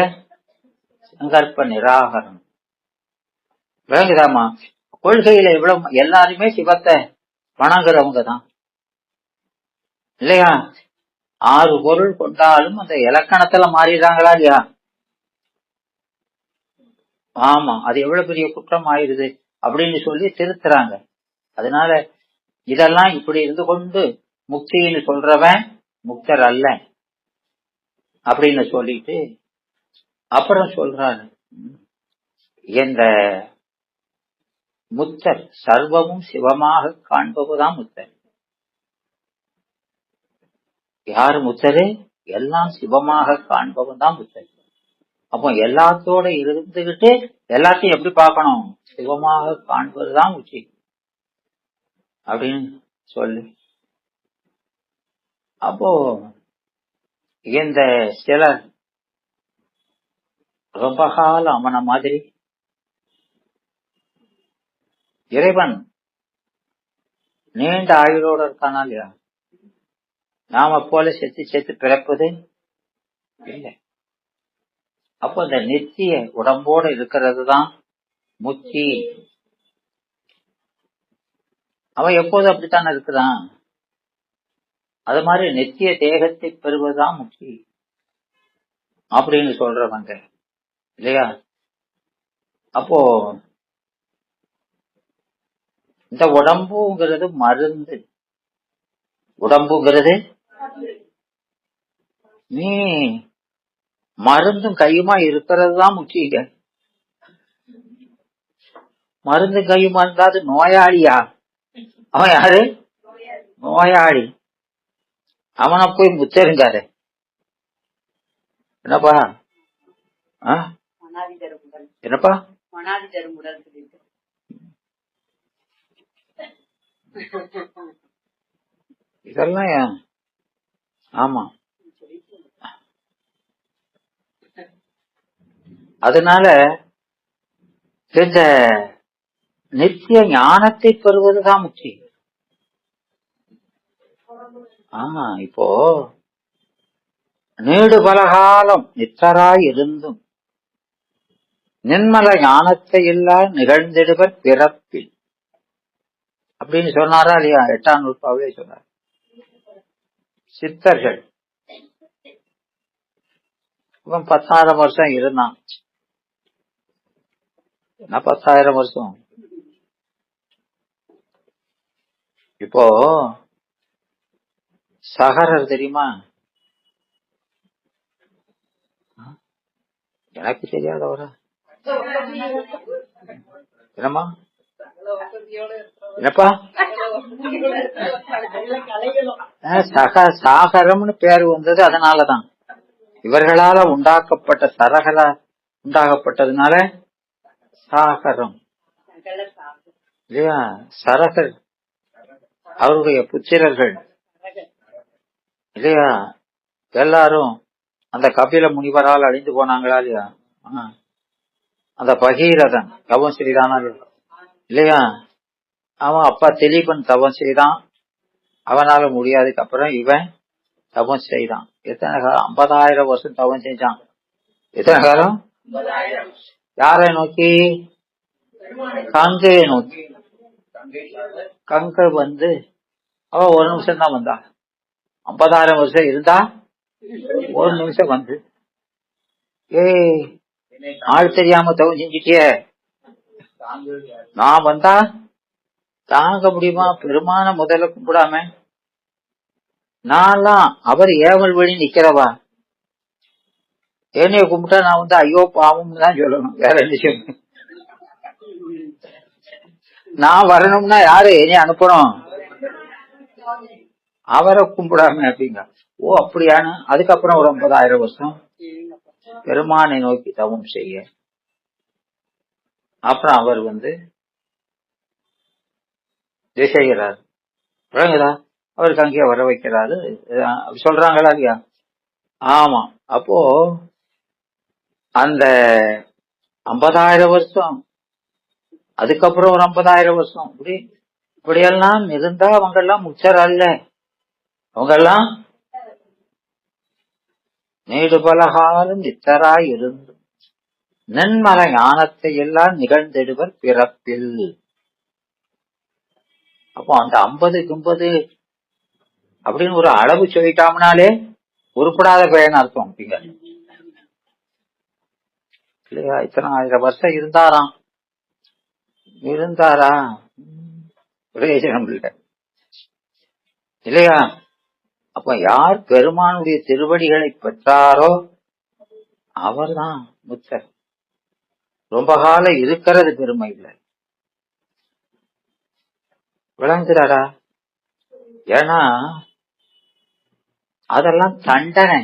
சங்கற்ப நிராகரணம். விளங்குதாமா? கொள்கையில இவ்வளவு எல்லாருமே சிவத்தை வணங்குறவங்க தான் இல்லையா? 6 பொருள் கொண்டாலும் அந்த இலக்கணத்துல மாறிடுறாங்களா இல்லையா? ஆமா, அது எவ்வளவு பெரிய குற்றம் ஆயிடுது அப்படின்னு சொல்லி திருத்துறாங்க. அதனால இதெல்லாம் இப்படி இருந்து கொண்டு முக்தின்னு சொல்றவன் முக்தர் அல்ல அப்படின்னு சொல்லிட்டு அப்புறம் சொல்றாரு, இந்த முத்தர் சர்வமும் சிவமாக காண்பதுதான் முத்தர். யாரு முத்தரு? எல்லாம் சிவமாக காண்பவன் தான் முத்தர். அப்போ எல்லாத்தோட இருந்துகிட்டு எல்லாத்தையும் எப்படி பார்க்கணும்? சிவமாக காண்பதுதான் உச்சி அப்படின்னு சொல்லி, அப்போ இந்த சிலர் ரொம்ப காலம் அவன மாதிரி இறைவன் நீண்ட ஆயுளோட இருக்கானா இல்லையா? நாம போல செத்து செத்து பிறப்பது இல்லை. அப்போ இந்த நித்திய உடம்போட இருக்கிறது தான் முக்தி. அவன் எப்போதும் அப்படித்தானே இருக்கிறான். அது மாதிரி நித்திய தேகத்தை பெறுவதுதான் முக்தி அப்படின்னு சொல்றவங்க இல்லையா? அப்போ இந்த உடம்புங்கிறது மருந்து. உடம்புங்கிறது நீ மருந்தும் கையுமா இருக்கிறது தான் முக்கிய. மருந்து கையுமா இருந்தாது நோயாளியா? அவன் யாரு? நோயாளி. அவனை போய் முத்தருங்காரு. என்னப்பா என்னப்பா இதெல்லாம் ஆமா. அதனால இந்த நித்திய ஞானத்தை பெறுவதுதான் முக்கியம். ஆமா, இப்போ நீடு பலகாலம் நித்தராய் இருந்தும் நின்மல ஞானத்தை இல்லா நிகழ்ந்திடுவர் பிறப்பில் அப்படின்னு சொன்னாரா இல்லையா? 8ஆம் நூற்பாவிலே சொன்னார். சித்தர்கள் இவன் 10,000 வருஷம் இருந்தான். என்ன 10,000 வருஷம்? இப்போ சகரர் தெரியுமா? எனக்கு தெரியாதவரா? என்னம்மா என்னப்பா? சாகரம்னு பேரு வந்தது அதனாலதான். இவர்களால உண்டாக்கப்பட்ட சரகலா உண்டாகப்பட்டதுனால சாகரம் இல்லையா? சரகர் அவருடைய புத்திரர்கள் இல்லையா? எல்லாரும் அந்த கபில முனிவரால் அழிந்து போனாங்களா இல்லையா? அந்த பகீரதன் தவம் செய்தானா இல்லையா? அவன் அப்பா திலீபன் தவம் செய்தான், அவனால முடியாதுக்கு அப்புறம் இவன் தவம் செய்தான். எத்தனை காலம்? 50,000 வருஷம் தவம் செஞ்சான். எத்தனை காலம்? யாரை நோக்கி? கங்கையை நோக்கி. கங்கை வந்து அவ ஒரு நிமிஷம் தான் வந்தான். 50,000 வருஷம் இருந்தா ஒரு நிமிஷம் வந்து, ஏய் ஆள் தெரியாம தவம் செஞ்சுட்டிய, நான் வந்தா தாங்க முடியுமா? பெருமான முதல்ல கும்பிடாம நான்லாம் அவர் ஏவல் வழி நிக்கிறவா, என்னைய கும்பிட்டா நான் வந்து ஐயோ பாவம்னு தான் சொல்லணும், வேற என்ன சொல்லணும்? நான் வரணும்னா யாரு என்னைய அனுப்பணும்? அவரை கும்பிடாம அப்படிங்க. ஓ அப்படியானு. அதுக்கப்புறம் ஒரு 50,000 வருஷம் பெருமானை நோக்கி தவம் செய்ய, அப்புறம் அவர் வந்து செய்கிறார். விளங்குதா? அவருக்கு அங்கேயே வர வைக்கிறாரு. சொல்றாங்களா இல்லையா? ஆமா. அப்போ அந்த 50,000 வருஷம், அதுக்கப்புறம் ஒரு 50,000 வருஷம், இப்படியெல்லாம் இருந்தா அவங்க எல்லாம் முச்சர் அல்ல. அவங்க எல்லாம் நீடு பலகாலம் நித்தராய் இருந்து நன்மல ஞானத்தை எல்லாம் நிகழ்ந்திடுவர் பிறப்பில். அப்போ அந்த 50 அப்படின்னு ஒரு அளவு சொல்லிட்டாம்னாலே உருப்படாத பயன் அர்த்தம் அப்படிங்க இல்லையா? இத்தனை 1000 வருஷம் இருந்தாரா பிரயோஜனம் இல்லை இல்லையா? அப்ப யார் பெருமானுடைய திருவடிகளை பெற்றாரோ அவர்தான் முத்தர். ரொம்ப காலம் இருக்கிறது பெருமை இல்லை. விளங்குறாரா? ஏன்னா அதெல்லாம் தண்டனை.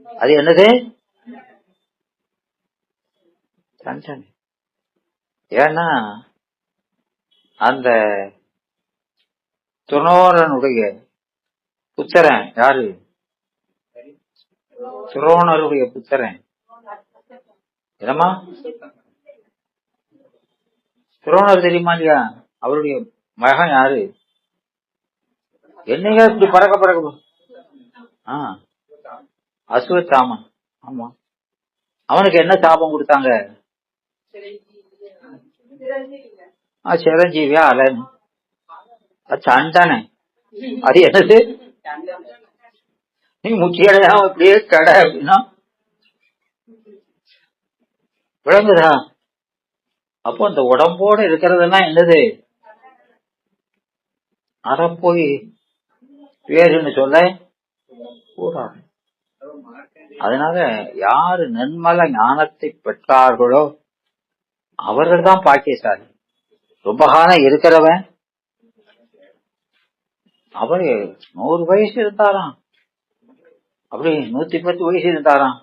அது என்னது? தண்டனை. ஏன்னா அந்த துரோணனுடைய புத்திரன் யாரு? துரோணருடைய புத்திரன் என்னமா? துரோணர் தெரியுமா இல்லையா? அவருடைய மகன் யாரு? என்னையா இப்படி பறக்க அஸ்வத்தாமன். ஆமா. அவனுக்கு என்ன சாபம் கொடுத்தாங்க? சிரஞ்சீவியா அலன். சண்டனை. அது என்னது? நீ முக்கியடையாம இப்படியே கடை அப்படின்னா விளங்குதா? அப்போ அந்த உடம்போட இருக்கிறதெல்லாம் என்னது? அத போய் பேருன்னு சொல்ல கூடாது. அதனால யாரு நன்மல ஞானத்தை பெற்றார்களோ அவர்கள் தான் பாக்கியசாலி. ரொம்ப காலம் இருக்கிறவன் அவரு 100 வயசு இருந்தாராம், அப்படி 110 வயசு இருந்தாராம்,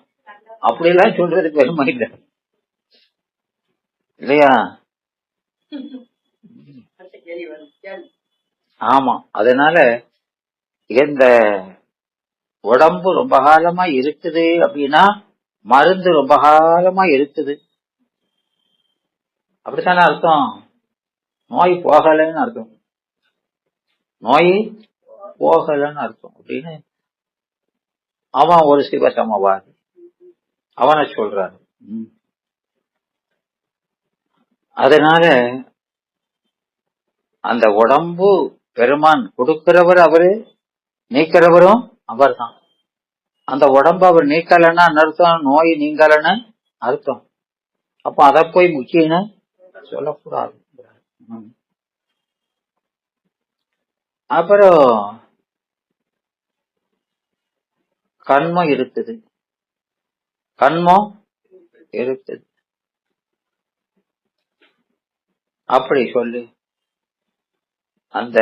அப்படி எல்லாம் சொல்றது பெருமை இல்லை இல்லையா? ஆமா. அதனால இந்த உடம்பு ரொம்ப காலமா இருக்குது அப்படின்னா மருந்து ரொம்ப காலமா இருக்குது அப்படித்தானே அர்த்தம். நோய் போகலன்னு அர்த்தம். நோய் போகலன்னு அர்த்தம். அப்படின்னு அவன் ஒரு சிவசமவாதி அவனை சொல்றாரு. அதனால அந்த உடம்பு பெருமான் கொடுக்கிறவர் அவரு, நீக்கிறவரும் அவர் தான். அந்த உடம்ப அவர் நீக்கலன்னா அர்த்தம், நோய் நீங்கலன்னு அர்த்தம். அப்ப அத போய் முக்கியன்னு சொல்லக்கூடாது. அப்புறம் கண்மம் இருக்குது, கண்மம் இருக்குது அப்படி சொல்லி அந்த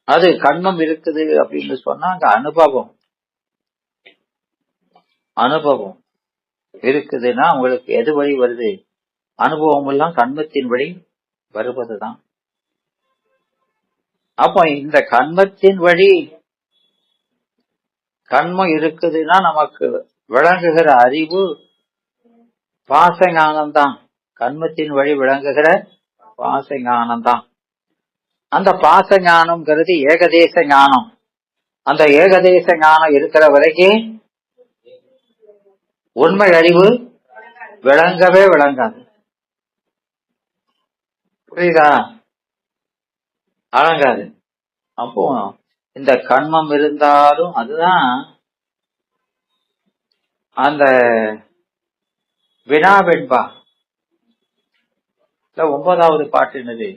அது கண்மம் இருக்குது அப்படின்னு சொன்னா அங்க அனுபவம் இருக்குதுன்னா உங்களுக்கு எது வழி வருது? அனுபவம் எல்லாம் கண்மத்தின் வழி வருவதுதான். அப்ப இந்த கண்மத்தின் வழி கண்மம் இருக்குதுன்னா நமக்கு விளங்குகிற அறிவு பாசஞானம்தான். கண்மத்தின் வழி விளங்குகிற பாசஞானம்தான். அந்த பாச ஞானம்ங்கிறது ஏகதேச ஞானம். அந்த ஏகதேச ஞானம் இருக்கிற வரைக்கும் உண்மை அறிவு விளங்கவே விளங்காது. புரியுதா? அழங்காது. அப்போ இந்த கண்மம் இருந்தாலும் அதுதான் அந்த வினாவெண்பா 9வது பாட்டு என்னது?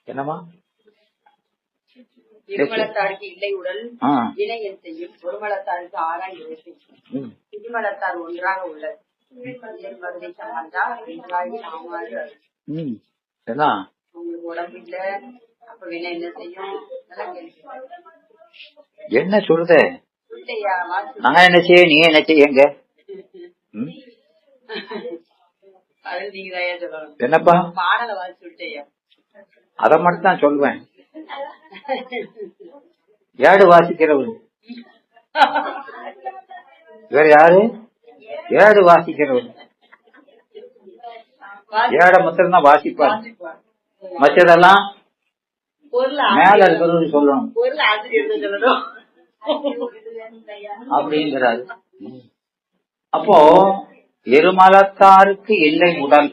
என்னமா? இருமலத்தாருக்கு இல்லை உடல் வினையன் செய்யும், ஒருமலத்தாருக்கு ஆராய் செய்யும், இருமலத்தார் ஒன்றாக உள்ளது உங்களுக்கு உடம்பு இல்ல, அப்ப வினை என்ன செய்யும்? என்ன சொல்லுத? நான் என்ன செய்ய, நீ என்ன செய்யுங்க? என்னப்பா அத மட்டும் தான் சொல்லுவேன். ஏடு வாசிக்கிறவரு வேற யாரு? ஏடு வாசிக்கிறவரு. ஏட மாத்திரம் தான் வாசிப்பார், மற்றதெல்லாம் மேல இருக்கிறது சொல்லணும் அப்படிங்கிறாரு. அப்போ இருமலத்தாருக்கு இல்லை உடல்.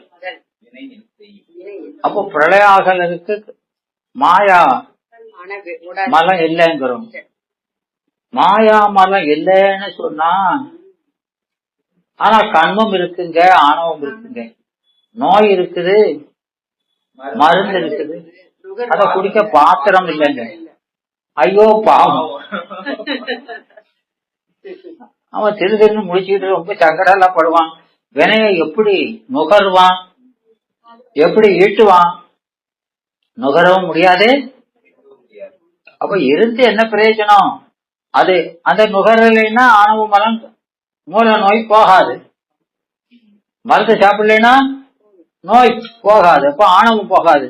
அப்போ பிரளயாகலருக்கு மாயா மலம் இல்லைங்கிறோம். மாயா மலம் இல்லைன்னு சொன்னா, ஆனா கண்மம் இருக்குங்க, ஆணவம் இருக்குங்க, நோய் இருக்குது, மருந்து இருக்குது, அத குடிக்க பாத்திரம் இல்லைங்க. ஐயோ பாவம், அவன் திரு திருன்னு முடிச்சுக்கிட்டு ரொம்ப சங்கடம் படுவான். வினைய எப்படி நுகர்வான், எப்படி ஈட்டுவான்? நுகரவும் முடியாது. அப்ப இருந்து என்ன பிரயோஜனம்? அது அந்த நுகரலைன்னா ஆணவ மலம் மூல நோய் போகாது. மருந்து சாப்பிடலைன்னா நோய் போகாது, அப்ப ஆணவம் போகாது.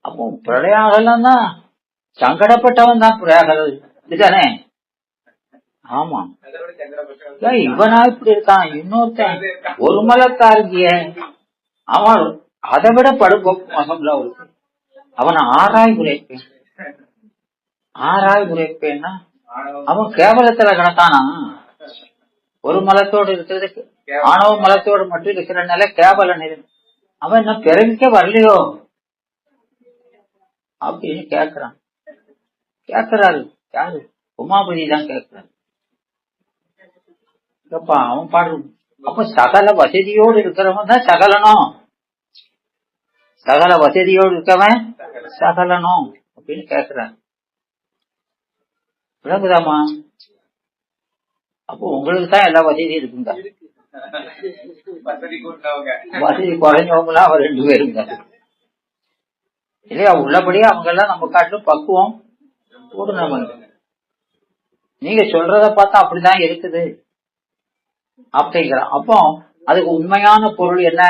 அப்போ பிரளயாகலாம் தான் சங்கடப்பட்டவன் தான் பிரயாகல் இதுதானே? ஆமா, இவனா இப்படி இருக்கான், இன்னொருத்தன் ஒரு மலத்தாருக்கிய அவன் அதை விட படுமோசம்ல இருக்கு. அவனை ஆராய் உரைப்பேன். ஆராய் உரைப்பேன்னா அவன் கேவலத்துல கிடக்கானா? ஒரு மலத்தோடு இருக்கிறது, ஆணவ மலத்தோடு மட்டும் இருக்கிறனால கேவல நிலை. அவன் என்ன பிறவிக்க வரலையோ அப்படின்னு கேக்குறாரு. யாரு? உமாபதி தான் கேக்குறாரு. அவன் பாடு. அப்ப சகல வசதியோடு இருக்கிறவன் தான் சகலனும், சகல வசதியோடு இருக்கவன் சகலனும் அப்படின்னு கேக்குறான். விளங்குதாமா? அப்போ உங்களுக்கு தான் எல்லா வசதியும் இருக்குங்க. வசதி குறைஞ்சவங்களா அவர் 2 பேருங்க இல்லையா? உள்ளபடியே அவங்க எல்லாம் நம்ம காட்டிலும் பக்குவம் கூடுனவங்க. நீங்க சொல்றத பார்த்தா அப்படிதான் இருக்குது அப்படிங்கிற. அப்போ அதுக்கு உண்மையான பொருள் என்ன?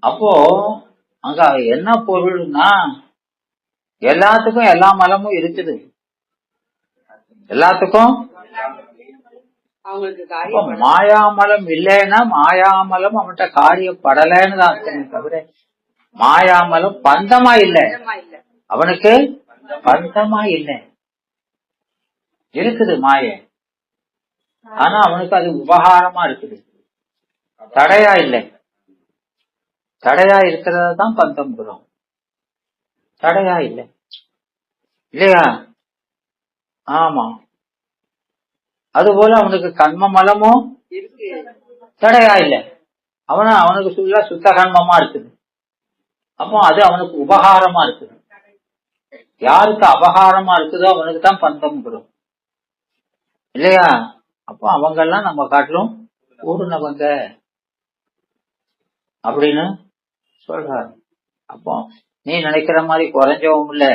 அப்போ அங்க என்ன பொருள்னா, எல்லாத்துக்கும் எல்லா மலமும் இருக்குது, எல்லாத்துக்கும். மாயாமலம் இல்லைன்னா மாயாமலம் அவன்கிட்ட காரியப்படலைன்னு தான் அர்த்தம். தவிர மாயாமலம் பந்தமா இல்லை, அவனுக்கு பந்தமா இல்லை, இருக்குது மாய. ஆனா அவனுக்கு அது உபகாரமா இருக்குது, தடையா இல்லை. தடையா இருக்கிறத தான் பந்தம்ங்கிறோம், தடையா இல்லை இல்லையா? ஆமா. அதுபோல அவனுக்கு கண்ம மலமும் தடையா இல்லை, அவனுக்கு சுத்த கண்மமா இருக்குது. அப்போ அது அவனுக்கு உபகாரமா இருக்குது. யாருக்கு அபகாரமா இருக்குதோ அவனுக்கு தான் பந்தம்ங்கிறோம் இல்லையா? அப்போ அவங்க எல்லாம் நம்ம காட்டிலும் கூடுனவங்க அப்படின்னு சொல்றாரு. அப்போ நீ நினைக்கிற மாதிரி குறைஞ்சவும் இல்ல,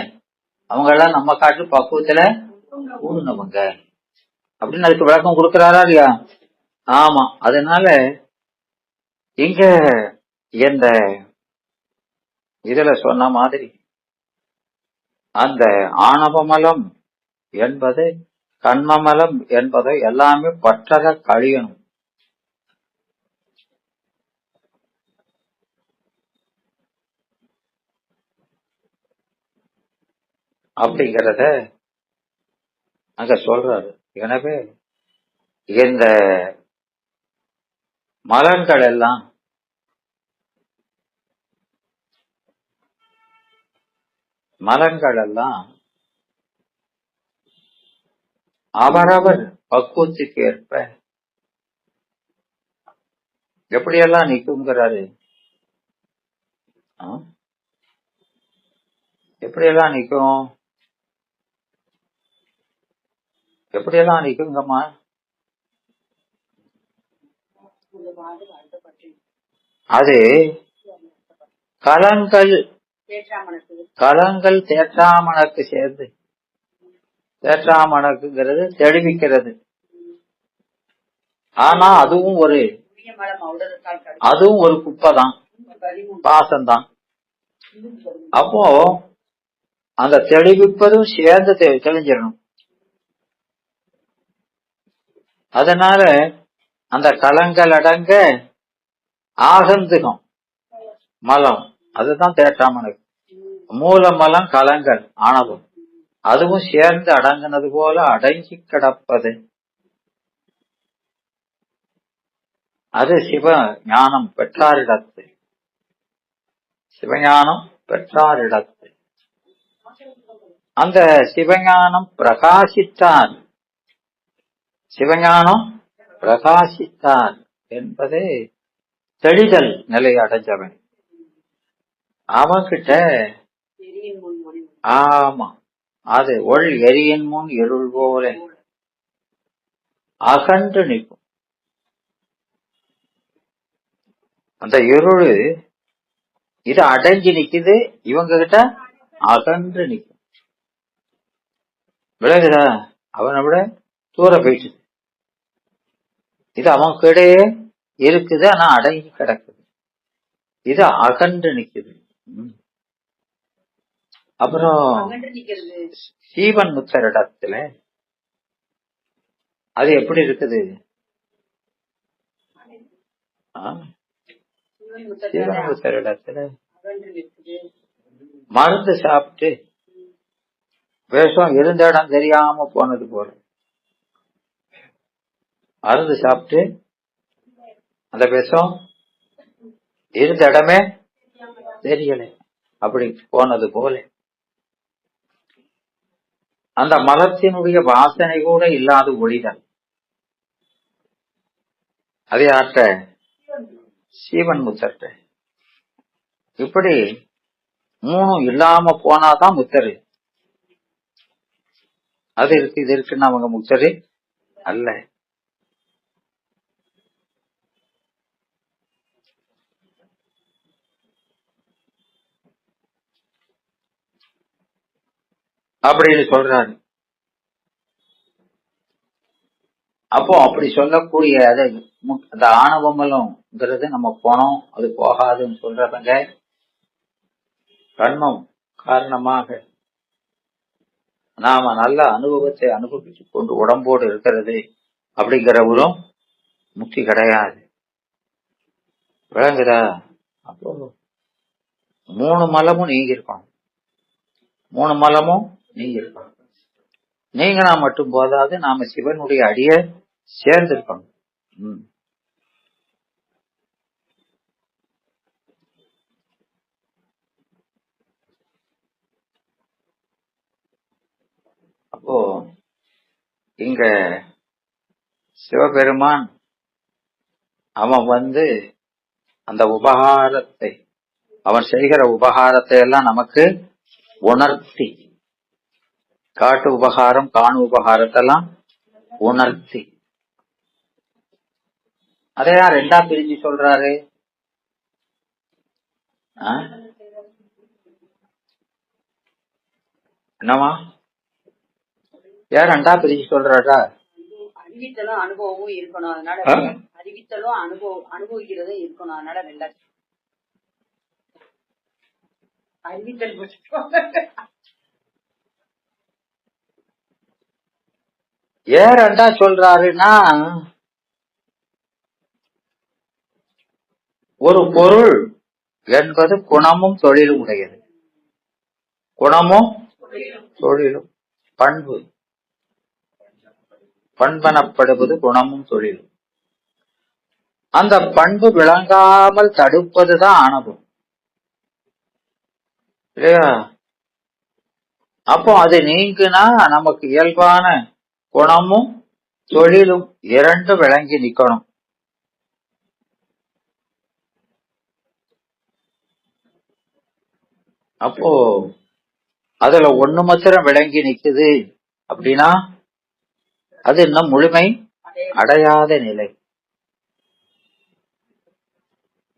அவங்க எல்லாம் நம்ம காட்டிலும் பக்குவத்துல கூடுனவங்க அப்படின்னு அதுக்கு விளக்கம் கொடுக்கிறாரா இல்லையா? ஆமா. அதனால இங்க இந்த இதுல சொன்ன மாதிரி அந்த ஆணவமலம் என்பது கண்மமலம் என்பதை எல்லாமே பற்றற கழியணும். அப்படிங்கிறத அங்க சொல்றாரு. எனவே இந்த மலங்கள் எல்லாம் அவரவர் பக்குவத்துக்கு ஏற்ப எப்படியெல்லாம் நிக்குங்கிறாரு. எப்படியெல்லாம் நிக்கும், எப்படியெல்லாம் நிக்குங்கம்மா? அது கலங்கள் தேற்றாமணக்கு சேர்ந்து, தேற்றாமணக்குங்கிறது தெளிவிக்கிறது. ஆனா அதுவும் ஒரு குப்பைதான், பாசம்தான். அப்போ அந்த தெளிவிப்பதும் சேர்ந்து தெளிஞ்சிடணும். அதனால அந்த கலங்கள் அடங்க ஆகந்துகம் மலம், அதுதான் தேற்றாமணக்கு. மூல மலம் கலங்கள் ஆணவம், அதுவும் சேர்ந்து அடங்கினது போல அடங்கி கிடப்பது, அது சிவ ஞானம் பெற்றாரிடத்து. சிவஞானம் பெற்றாரிடத்து அந்த சிவஞானம் பிரகாசித்தார், சிவஞானம் பிரகாசித்தார் என்பது தெளிதல் நிலை அடைஞ்சவன். அவன்கிட்ட ஆமா, அது ஒள் எரியின் முன் இருள் போல அகன்று நிற்கும். அந்த இருள் இது அடைஞ்சு நிக்குது, இவங்க கிட்ட அகன்று நிற்கும். விலகுதா? அவனை விட தூர போயிட்டு இது அவன் கிடையே இருக்குது, ஆனா அடங்கி கிடக்குது. இது அகன்று நிக்குது. அப்புறம் சீவன் முத்தரிடத்துல அது எப்படி இருக்குது? சீவன் முத்தரிடத்துல மருந்து சாப்பிட்டு விஷம் இருந்த இடம் தெரியாம போனது போல, மருந்து சாப்பிட்டு அந்த விஷம் இருந்த இடமே தெரியல, அப்படி போனது போல அந்த மலத்தினுடைய வாசனை கூட இல்லாத ஒளிதான். அதே ஆட்ட சீவன் முத்தர்ட்ட இப்படி மூணும் இல்லாம போனாதான் முத்தரு. அது இருக்கு இது இருக்குன்னு அவங்க முத்தரு அல்ல. அப்படின்னு சொல்றாரு. அப்போ அப்படி சொல்லக்கூடிய அந்த ஆணவமலம்ங்கிறது நம்ம போனோம், அது போகாதுன்னு சொல்றவங்க கண்மம் காரணமாக நாம நல்ல அனுபவத்தை அனுபவிச்சு கொண்டு உடம்போடு இருக்கிறது அப்படிங்கிறவரும் முக்தி கிடையாது. விளங்குதா? அப்போ 3 மலமும் நீங்க இருக்கணும், 3 மலமும் நீங்க இருக்கணும். நீங்களா மட்டும் போதாது, நாம சிவனுடைய அடிய சேர்ந்திருக்கணும். அப்போ இங்க சிவபெருமான் அவன் அந்த உபகாரத்தை, அவன் செய்கிற உபகாரத்தை எல்லாம் நமக்கு உணர்த்தி, காட்டு உபகாரம் காணு உபகாரத்தெல்லாம் உணர்த்தி, அதையா ரெண்டா பிரிஞ்சு சொல்றாரு. என்னமா ஏன் ரெண்டா பிரிஞ்சு சொல்றாரா? அறிவித்தலும் அனுபவமும் இருக்கணும், அதனால அறிவித்தலும் அனுபவிக்கிறதும் இருக்கணும், அதனால ரெண்டா. அறிவித்தல் ஏன் ரெண்டா சொல்றாருன்னா, ஒரு பொருள் என்பது குணமும் தொழிலும் உடையது. குணமும் தொழிலும், பண்பு, பண்பனப்படுவது குணமும் தொழிலும். அந்த பண்பு விளங்காமல் தடுப்பதுதான் அனுபவம் இல்லையா? அப்போ அது நீங்குனா நமக்கு இயல்பான குணமும் தொழிலும் இரண்டு விளங்கி நிக்கணும். அப்போ அதுல ஒண்ணு மாத்திரம் விளங்கி நிக்குது அப்படின்னா அது இன்னும் முழுமை அடையாத நிலை.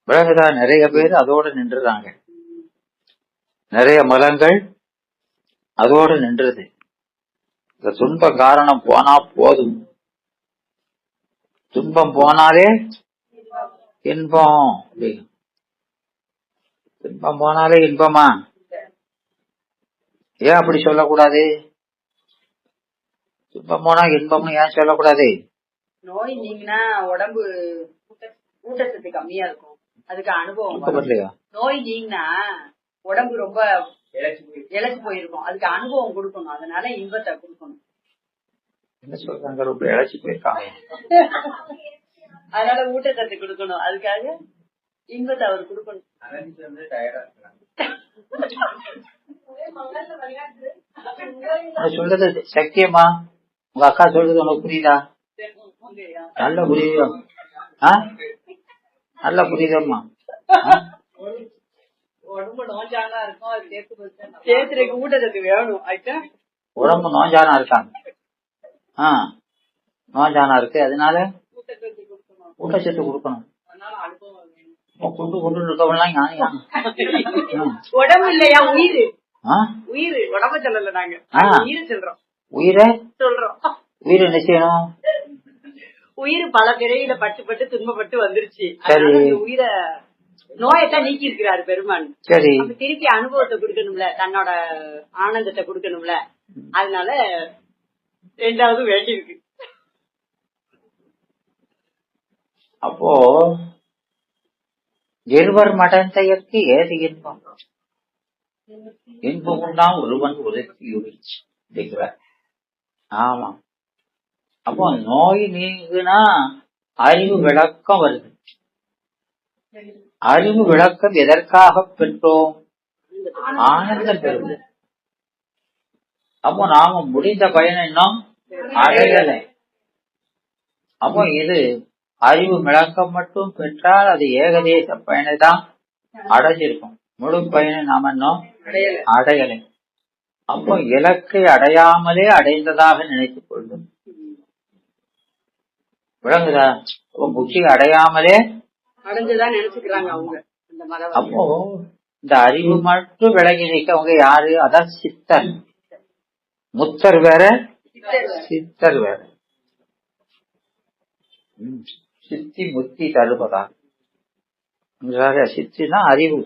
விளங்குதா? நிறைய பேர் அதோட நின்றுறாங்க, நிறைய மலங்கள் அதோடு நின்றது. இந்த துன்ப காரணம் போனா போதும், துன்பம் போனாலே இன்பம். துன்பம் போனாலே இன்பமா? ஏன் அப்படி சொல்லக்கூடாது? துன்பம் போனா இன்பம்னு ஏன் சொல்லக்கூடாது? நோய் நீங்கன்னா உடம்பு ஊட்டச்சத்து கம்மியா இருக்கும், அதுக்கு அனுபவம். நோய் நீங்கன்னா உடம்பு ரொம்ப இழைச்சு போயிருக்கும், அதுக்கு அனுபவம் கொடுக்கணும், அதனால இன்பத்தை கொடுக்கணும். என்ன சொல்றாங்க? ரொம்ப இழைச்சு போயிருக்காங்க, அதனால ஊட்டச்சத்து கொடுக்கணும், அதுக்காக இன்பத்தை அவர் கொடுக்கணும். சொல்றது சத்தியமா? உங்க அக்கா சொல்றது உனக்கு புரியுதா? நல்ல புரியுதோ? நல்ல புரியுதம்மா. உடம்பு நோஞ்சானா இருக்கும், அது சேர்த்துறதுக்கு ஊட்டச்சத்து வேணும். உடம்பு நோஞ்சானா இருக்காங்க, நோஞ்சானா இருக்கு, அதனால ஊட்டச்சத்து கொடுக்கணும். உடம்பு இல்லையா, உயிர். உயிர் உடம்ப சொல்லல, நாங்க உயிரை சொல்றோம். உயிரை சொல்றோம். உயிர் என்ன செய்யணும்? உயிர் பல பிறையில பட்டு துன்பப்பட்டு வந்துருச்சு, உயிரை நோயத்தான் நீக்கி இருக்கிறாரு பெருமான். சரி, திருப்பி அனுபவத்தை கொடுக்கணும்ல, தன்னோட ஆனந்தத்தை கொடுக்கணும்ல, அதனால ரெண்டாவது வேண்டி இருக்கு. அப்போ இருவர் மடந்தையற்கு ஏது இன்பம்? இன்பம் தான் ஒருவன் உறுதியுறுகிறார். ஆமா. அப்போ நோய் நீங்குனா அறிவு விளக்கம் வருது. அறிவு விளக்கம் எதற்காக பெற்றோம்? ஆனந்தம் பெறுவது. அப்போ நாம முடிந்த பயனை இன்னும் அடையலை. அப்போ இது அறிவு விளக்கம் மட்டும் பெற்றால் அது ஏகதேச பயனை தான் அடைஞ்சிருக்கும், முழு பயனை நாம இன்னும் அடையலை. அப்போ இலக்கை அடையாமலே அடைந்ததாக நினைத்துக் கொள்ளும். விளங்குதா? புத்தி அடையாமலே அடைஞ்சுதான் நினைச்சுக்கிறாங்க அவங்க. அப்போ இந்த அறிவு மட்டும் விளங்கி நிற்கவங்க யாரு? அதான் சித்தர். முத்தர் வேற, சித்தர் வேற. சித்தி முத்தி தருவதா? சித்தினா அறிவு.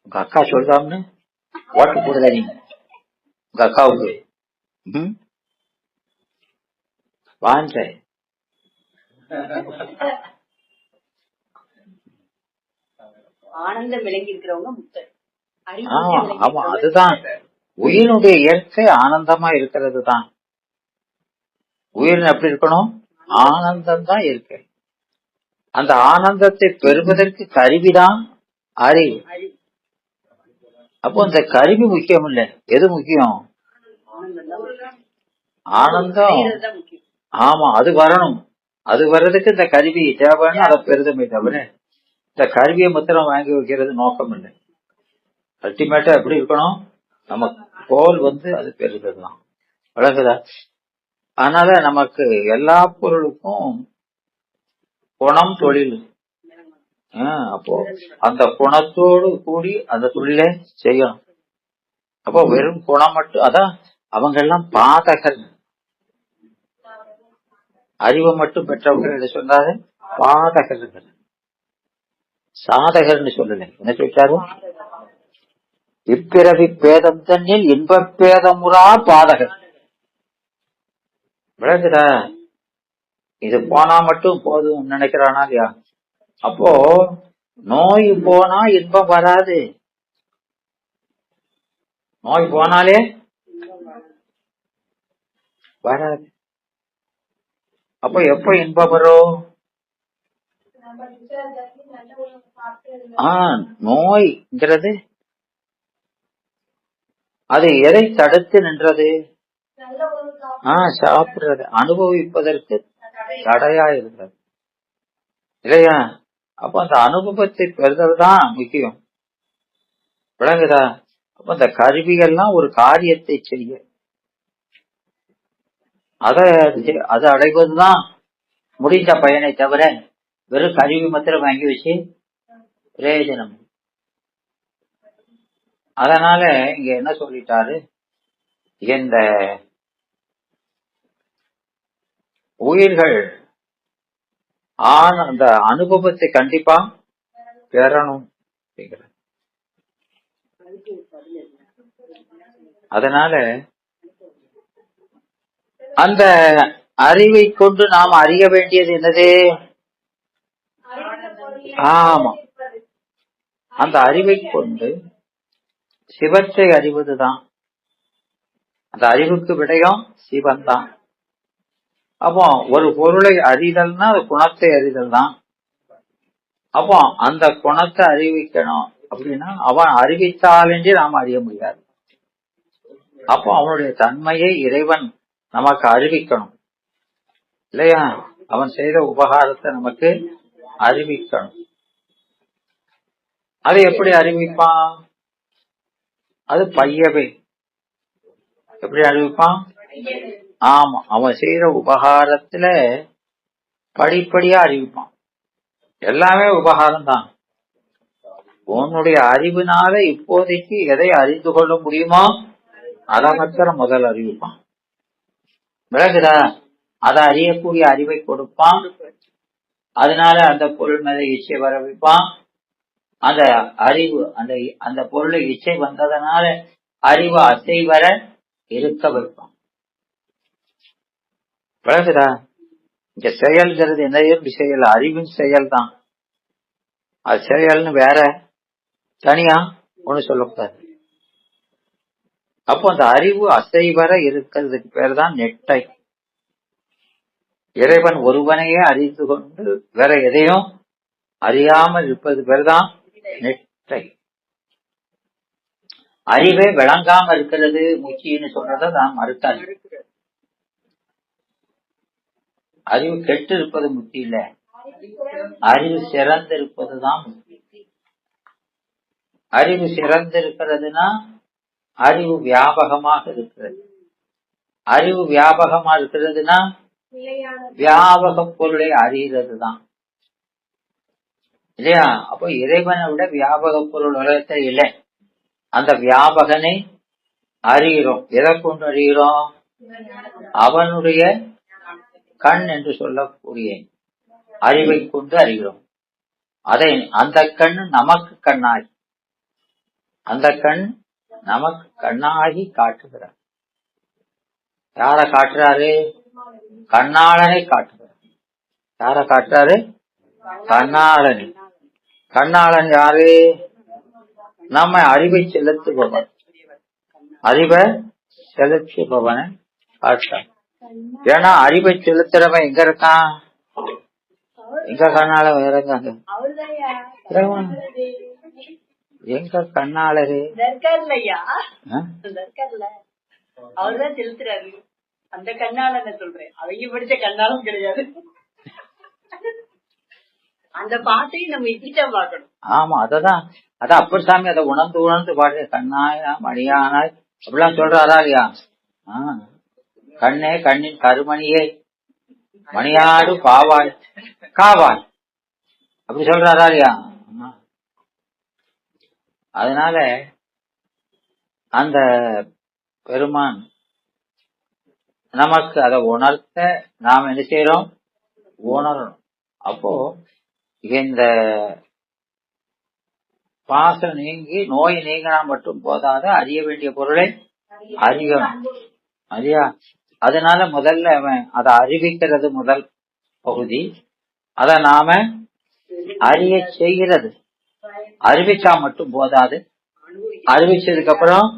உங்க அக்கா சொல்றான்னு ஓட்டு போடுதா நீங்க உங்க அக்காவுக்கு? வாங்க. ஆனந்தம் விளங்கி இருக்கிறவங்க முத்தர். ஆமா, அதுதான் உயிரினுடைய இயற்கை ஆனந்தமா இருக்கிறது தான். உயிர் எப்படி இருக்கணும்? ஆனந்தம் தான் இருக்கு. அந்த ஆனந்தத்தை பெறுவதற்கு கருவிதான் அறிவு. அப்போ இந்த கருவி முக்கியம் இல்லை, எது முக்கியம்? ஆனந்தம். ஆமா, அது வரணும். அது வர்றதுக்கு இந்த கருவி தேவைன்னு அதை பெருதமே தவிர இந்த கருவியை மாத்திரம் வாங்கி வைக்கிறது நோக்கம் இல்லை. அல்டிமேட்டா எப்படி இருக்கணும்? நம்ம கோல் அது பெருதுதான். விளங்குதா? அதனால நமக்கு எல்லா பொருளுக்கும் குணம் தொழில். அப்போ அந்த குணத்தோடு கூடி அந்த தொழிலை செய்யணும். அப்போ வெறும் குணம் மட்டும், அதான் அவங்க எல்லாம் பாதகர். அறிவை மட்டும் பெற்றவர்கள் என்ன சொன்னாரு? பாதகர்கள். சாதகர்னு சொல்லல. என்ன சொல்லிட்டாரு? இப்பிறவி பேதம் தன்னில் இன்ப பேதமுறா பாதகர். விளக்குதா? இது போனா மட்டும் போதும் நினைக்கிறானா இல்லையா? அப்போ நோய் போனா இன்பம் வராது. நோய் போனாலே வராது. அப்போ எப்ப இன்பம் வரும்? நோய்ங்கிறது அது எதை தடுத்து நின்றது? சாப்பிடுறது, அனுபவிப்பதற்கு தடையா இருக்கிறது இல்லையா? அப்ப அந்த அனுபவத்தை பெறுதல் தான் முக்கியம். விளங்குதா? அப்ப அந்த கருவிகள்லாம் ஒரு காரியத்தை செய்ய, அதை அடைவதுதான் முடிந்த பயனை தவிர வெறும் கருவி மாத்திரம் வாங்கி வச்சு பிரயோஜனம். அதனால இங்க என்ன சொல்லிட்டாரு? இந்த உயிர்கள் அந்த அனுபவத்தை கண்டிப்பா பெறணும். அதனால அந்த அறிவை கொண்டு நாம் அறிய வேண்டியது என்னது? ஆமா, அந்த அறிவை கொண்டு சிவத்தை அறிவதுதான். அந்த அறிவுக்கு விடயம் சிவன் தான். அப்போ ஒரு பொருளை அறிதல்னா அது குணத்தை அறிதல் தான். அப்போ அந்த குணத்தை அறிவிக்கணும் அப்படின்னா அவன் அறிவித்தாலின்றி நாம் அறிய முடியாது. அப்போ அவனுடைய தன்மையை இறைவன் நமக்கு அறிவிக்கணும் இல்லையா? அவன் செய்த உபகாரத்தை நமக்கு அறிவிக்கணும். அதை எப்படி அறிவிப்பான்? அது பையவே. எப்படி அறிவிப்பான்? ஆமா, அவன் செய்யற உபகாரத்துல படிப்படியா அறிவிப்பான். எல்லாமே உபகாரம் தான். உன்னுடைய அறிவினால இப்போதைக்கு எதை அறிந்து கொள்ள முடியுமோ அதை மாத்திரம் முதல் அறிவிப்பான். விளக்குதா? அதை அறியக்கூடிய அறிவை கொடுப்பான். அதனால அந்த பொருள் மேல இச்சை வர வைப்பான். அந்த அறிவு அந்த பொருளை இச்சை வந்ததனால அறிவு அசை வர இருக்க வைப்பான். விளக்குதா? இங்க செயல்கிறது என்ன செயல்? அறிவின் செயல் தான். அது செயல்னு வேற தனியா ஒண்ணு சொல்லக்கூடாது. அப்போ அந்த அறிவு அசைவர இருக்கிறதுக்கு பேர் தான் நெட்டை. இறைவன் ஒருவனையே அறிந்து கொண்டு வேற எதையும் அறியாமல் இருப்பது பேர் தான் நெட்டை. அறிவே விளங்காம இருக்கிறது முக்கியன்னு சொல்றத நான் மறுத்தாரு. அறிவு கெட்டு இருப்பது முக்கியம் இல்ல, அறிவு சிறந்திருப்பதுதான் முக்கியம். அறிவு சிறந்திருக்கிறதுனா அறிவு வியாபகமாக இருக்கிறது. அறிவு வியாபகமா இருக்கிறதுனா வியாபக பொருளை அறிகிறது தான் இல்லையா? அப்போ இறைவனை விட வியாபக பொருள் உலகத்தில் இல்லை. அந்த வியாபகனை அறிகிறோம். எதை கொண்டு அறிகிறோம்? அவனுடைய கண் என்று சொல்லக்கூடிய அறிவை கொண்டு அறிகிறோம். அதை அந்த கண் நமக்கு கண்ணாகி, அந்த கண் நமக்கு கண்ணாகி காட்டுகிறார். யார காட்டுறாரு? கண்ணாளனை காட்டுகிறார். யார காட்டுறாரு? கண்ணாளனை. கண்ணாளன் யாரு? நம்ம அறிவை செலுத்துபவர். அறிவை செலுத்துபவனை காட்டான். ஏன்னா அறிவை செலுத்துறவன் எங்க இருக்கான்? எங்க கண்ணால வேறங்க எங்க கண்ணாளரு அவர்தான் செலுத்துறாரு. அந்த கண்ணால சொல்றேன், அவங்க படிச்ச கண்ணாலும் கிடையாது. அந்த பாட்டையும் நம்ம இப்படித்தான் பார்க்கணும். ஆமா, அதான் அப்பர் சாமி அதை உணர்ந்து பாடு. கண்ணாயா மணியானாய் அப்படிலாம் சொல்றாரா இல்லையா? கண்ணே கண்ணின் கருமணியே மணியாடு பாவாய் காவாய் அப்படி சொல்றாரா இல்லையா? அதனால அந்த பெருமான் நமக்கு அதை உணர்த்த நாம் என்ன செய்யறோம்? உணரணும். அப்போ இந்த பாசம் நீங்கி நோய் நீங்கினா மட்டும் போதாத அறிய வேண்டிய பொருளை அறியணும். அறியா அதனால முதல்ல அவன் அதை அறிவிக்கிறது முதல் பகுதி. அத நாம அறிய செய்கிறது. அறிவிச்சா மட்டும் போதாது, அறிவிச்சதுக்கு அப்புறம்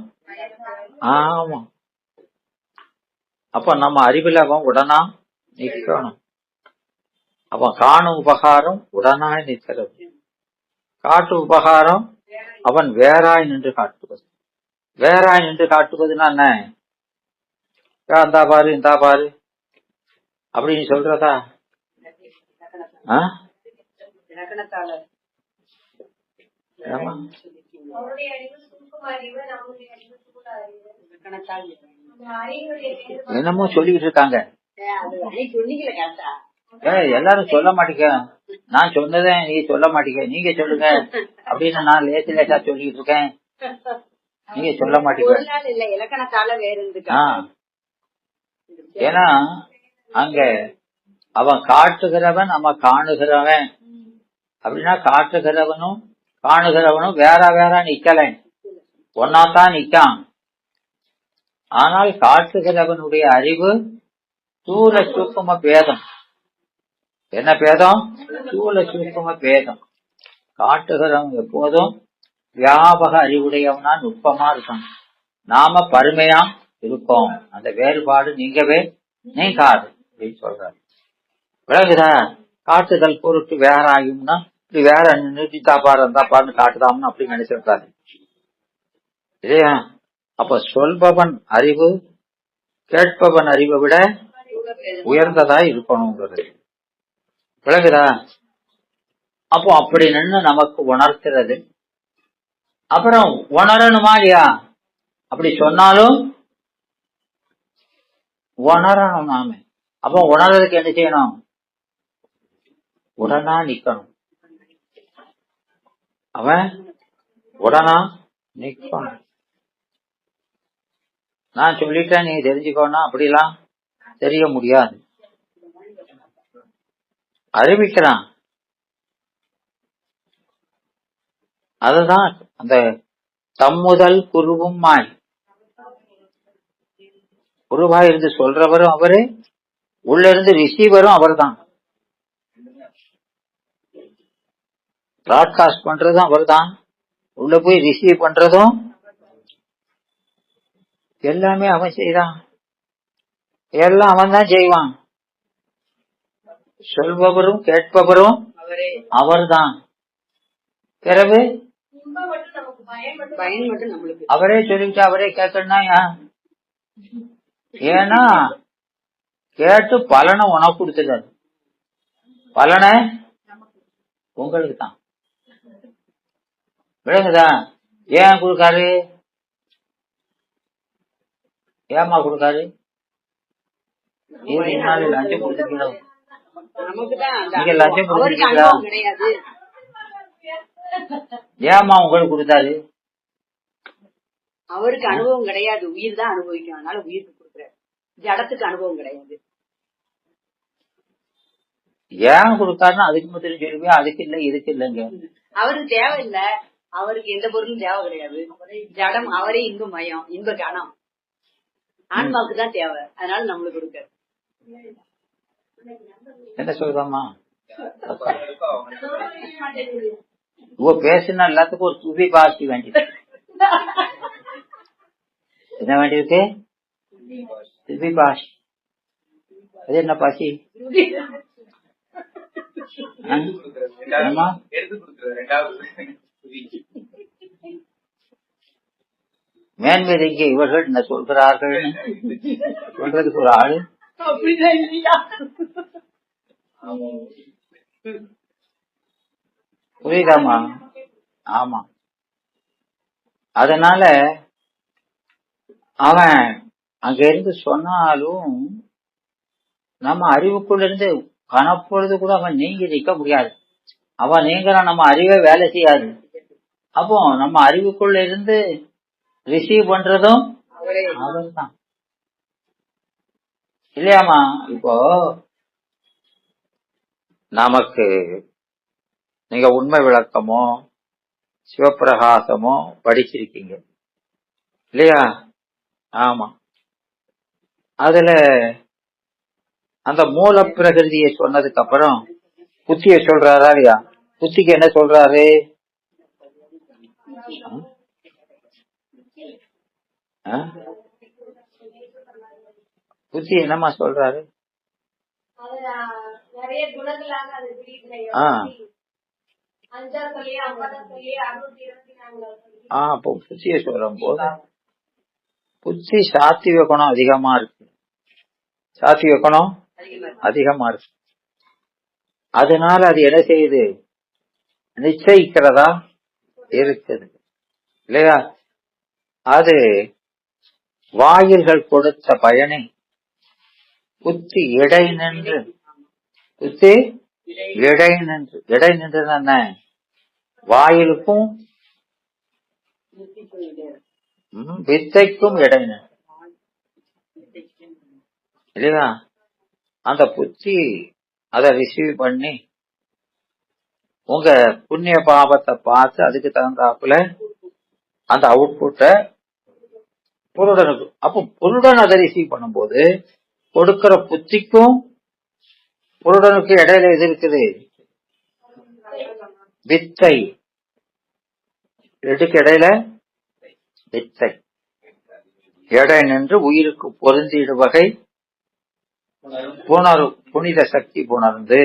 ஆமா அப்ப நம்ம அறிவில் அவன் உடனா நிற்கணும். அவன் காணும் உபகாரம் உடனாய் நிற்கிறது. காட்டு உபகாரம் அவன் வேறாய் நின்று காட்டுவது. வேறாய் நின்று காட்டுவதுன்னா என்ன? இந்தா பாரு இந்தா பாரு அப்படின்னு சொல்றதா? என்னமோ சொல்லிட்டு இருக்காங்க. எல்லாரும் சொல்ல மாட்டீங்க. நான் சொன்னதே நீ சொல்ல மாட்டீங்க, நீங்க சொல்லுங்க அப்படின்னு நான் லேசா சொல்லிட்டு இருக்கேன். நீங்க சொல்ல மாட்டீங்க. ஏன்னா அங்க அவன் காட்டுகிறவன் நம்ம காணுகிறவன் அப்படின்னா காட்டுகிறவனும் காணுகிறவனும் வேற வேற நிக்கல, ஒன்னாத்தான் நிக்கான். ஆனால் காட்டுகிறவனுடைய அறிவு தூர சூக்கும பேதம். என்ன பேதம்? தூர சூக்கும பேதம். காட்டுகிறவன் எப்போதும் வியாபக அறிவுடையவனா நுட்பமா இருக்கான். நாம பருமையா இருக்கோம். அந்த வேறுபாடு நீங்கவே நீங்காது அப்படின்னு சொல்றாரு. விளங்குதா? காட்டுதல் பொருட்டு வேற ஆகும்னா இப்படி வேற நிறுத்தி தாப்பாரு இருந்தா பாருன்னு காட்டுதாம்னு அப்படி நினைச்சிருக்காரு இல்லையா? அப்ப சொல்பவன் அறிவு கேட்பவன் அறிவை விட உயர்ந்ததா இருக்கணும்ன்றது விளங்குதா? அப்போ அப்படி நின்று நமக்கு உணர்த்துறது. அப்புறம் உணரணுமா இல்லையா? அப்படி சொன்னாலும் உணரணும் நாம. அப்போ உணர்றதுக்கு என்ன செய்யணும்? உடனா நிக்கணும். அவன் உடனா நிக்கணும். நான் சொல்லிட்டேன் நீ தெரிஞ்சுக்கோனா அப்படிலாம் தெரிய முடியாது. அறிவிக்கிறான். அதுதான் அந்த தம்முதல் குருவும் மாய். குருவாய் இருந்து சொல்றவரும் அவரு, உள்ள இருந்து ரிசீவரும் அவர் தான். பிராட்காஸ்ட் பண்றதும் அவர் தான், உள்ள போய் ரிசீவ் பண்றதும் எல்லாமே அவன் செய்தான். எல்லாம் அவன் தான் செய்வான். சொல்பவரும் கேட்பவரும் அவர் தான். பிறகு அவரே சொல்லிட்டு அவரே கேட்கணும்னா, ஏன்னா கேட்டு பலனை உனக்கு கொடுத்துட்டாரு. பலனை உங்களுக்கு தான். விளங்குதா? ஏன் கொடுக்காரு? ஏமா கொடுக்காரு? லஞ்சம் கொடுத்துருக்கீங்களா? நீங்க லஞ்சம் கொடுத்துருக்கீங்களா? ஏமா உங்களுக்கு கொடுத்தாரு? அவருக்கு அனுபவம் கிடையாது, உயிர் தான் அனுபவிக்கும். அதனால உயிருக்கு கொடுக்குறாரு. ஜடத்துக்கு அனுபவம் கிடையாது. ஏன் கொடுத்தாருன்னா அதுக்கு மட்டும் சொல்லுவேன், அதுக்கு இல்ல இதுக்கு இல்லைங்க. அவருக்கு தேவையில்லை. அவருக்கு எந்த பொருளும் தேவை கிடையாது. ஜடம் அவரே இன்ப மயம், இன்ப கணம். ஆன்மாவுக்கு தான் தேவை. அதனால நம்மளுக்கு கொடுக்க. என்ன சொல்றமா? பேசினா எல்லாத்துக்கும் ஒரு துதி பாசி வேண்டியது. என்ன வேண்டியிருக்கு? திவ்பாஷ். அது என்ன பாசி? மேன்மேல் இங்கே இவர்கள் என்ன சொல்கிறார்கள் சொல்றதுக்கு ஒரு ஆளு அப்படிதான் இல்லையா? புரியுதாமா? ஆமா. அதனால அவன் அங்க இருந்து சொன்னாலும் நம்ம அறிவுக்குள்ள இருந்து கனப்பொழுது கூட அவன் நீங்கி நிற்க முடியாது. அவன் நீங்கிறான், நம்ம அறிவே வேலை செய்யாது. அப்போ நம்ம அறிவுக்குள்ள இருந்து ரிசீவ் பண்றதும் அவர் தான் இல்லையாமா? இப்போ நமக்கு நீங்க உண்மை விளக்கமோ சிவப்பிரகாசமோ படிச்சிருக்கீங்க இல்லையா? ஆமா. அதுல அந்த மூல பிரகிருதியை சொன்னதுக்கு அப்புறம் புத்திய சொல்றாரா இல்லையா? புத்திக்கு என்ன சொல்றாரு? புத்தி என்னமா சொல்றாரு? அப்போ புத்திய சொல்லும் போது புத்தி சாத்விக குணம் அதிகமா இருக்கு. சாத்விக குணம் அதிகமா இருக்கு. அதனால அது என்ன செய்யுது? நிச்சயிக்கிறதா இருக்குது இல்லையா? அது வாயில்கள் கொடுத்த பயனை புத்தி இடை நின்று என்ன வாயிலுக்கும் வித்தைக்கும் இடை நின்று இல்லையா? அந்த புத்தி அதை ரிசீவ் பண்ணி உங்க புண்ணிய பாபத்தை பார்த்து அதுக்கு தகுந்தாப்புல அந்த அவுட்புட்ட பொருடனுக்கு. அப்போ பொருடன் அதை ரிசீவ் பண்ணும்போது கொடுக்கிற புத்திக்கும் பொருடனுக்கு இடையில எது இருக்குது? வித்தை. ரெண்டுக்கு இடையில வித்தை. எடை நின்று உயிருக்கு பொருந்திடுவகை புணர்வு, புனித சக்தி புணர்ந்து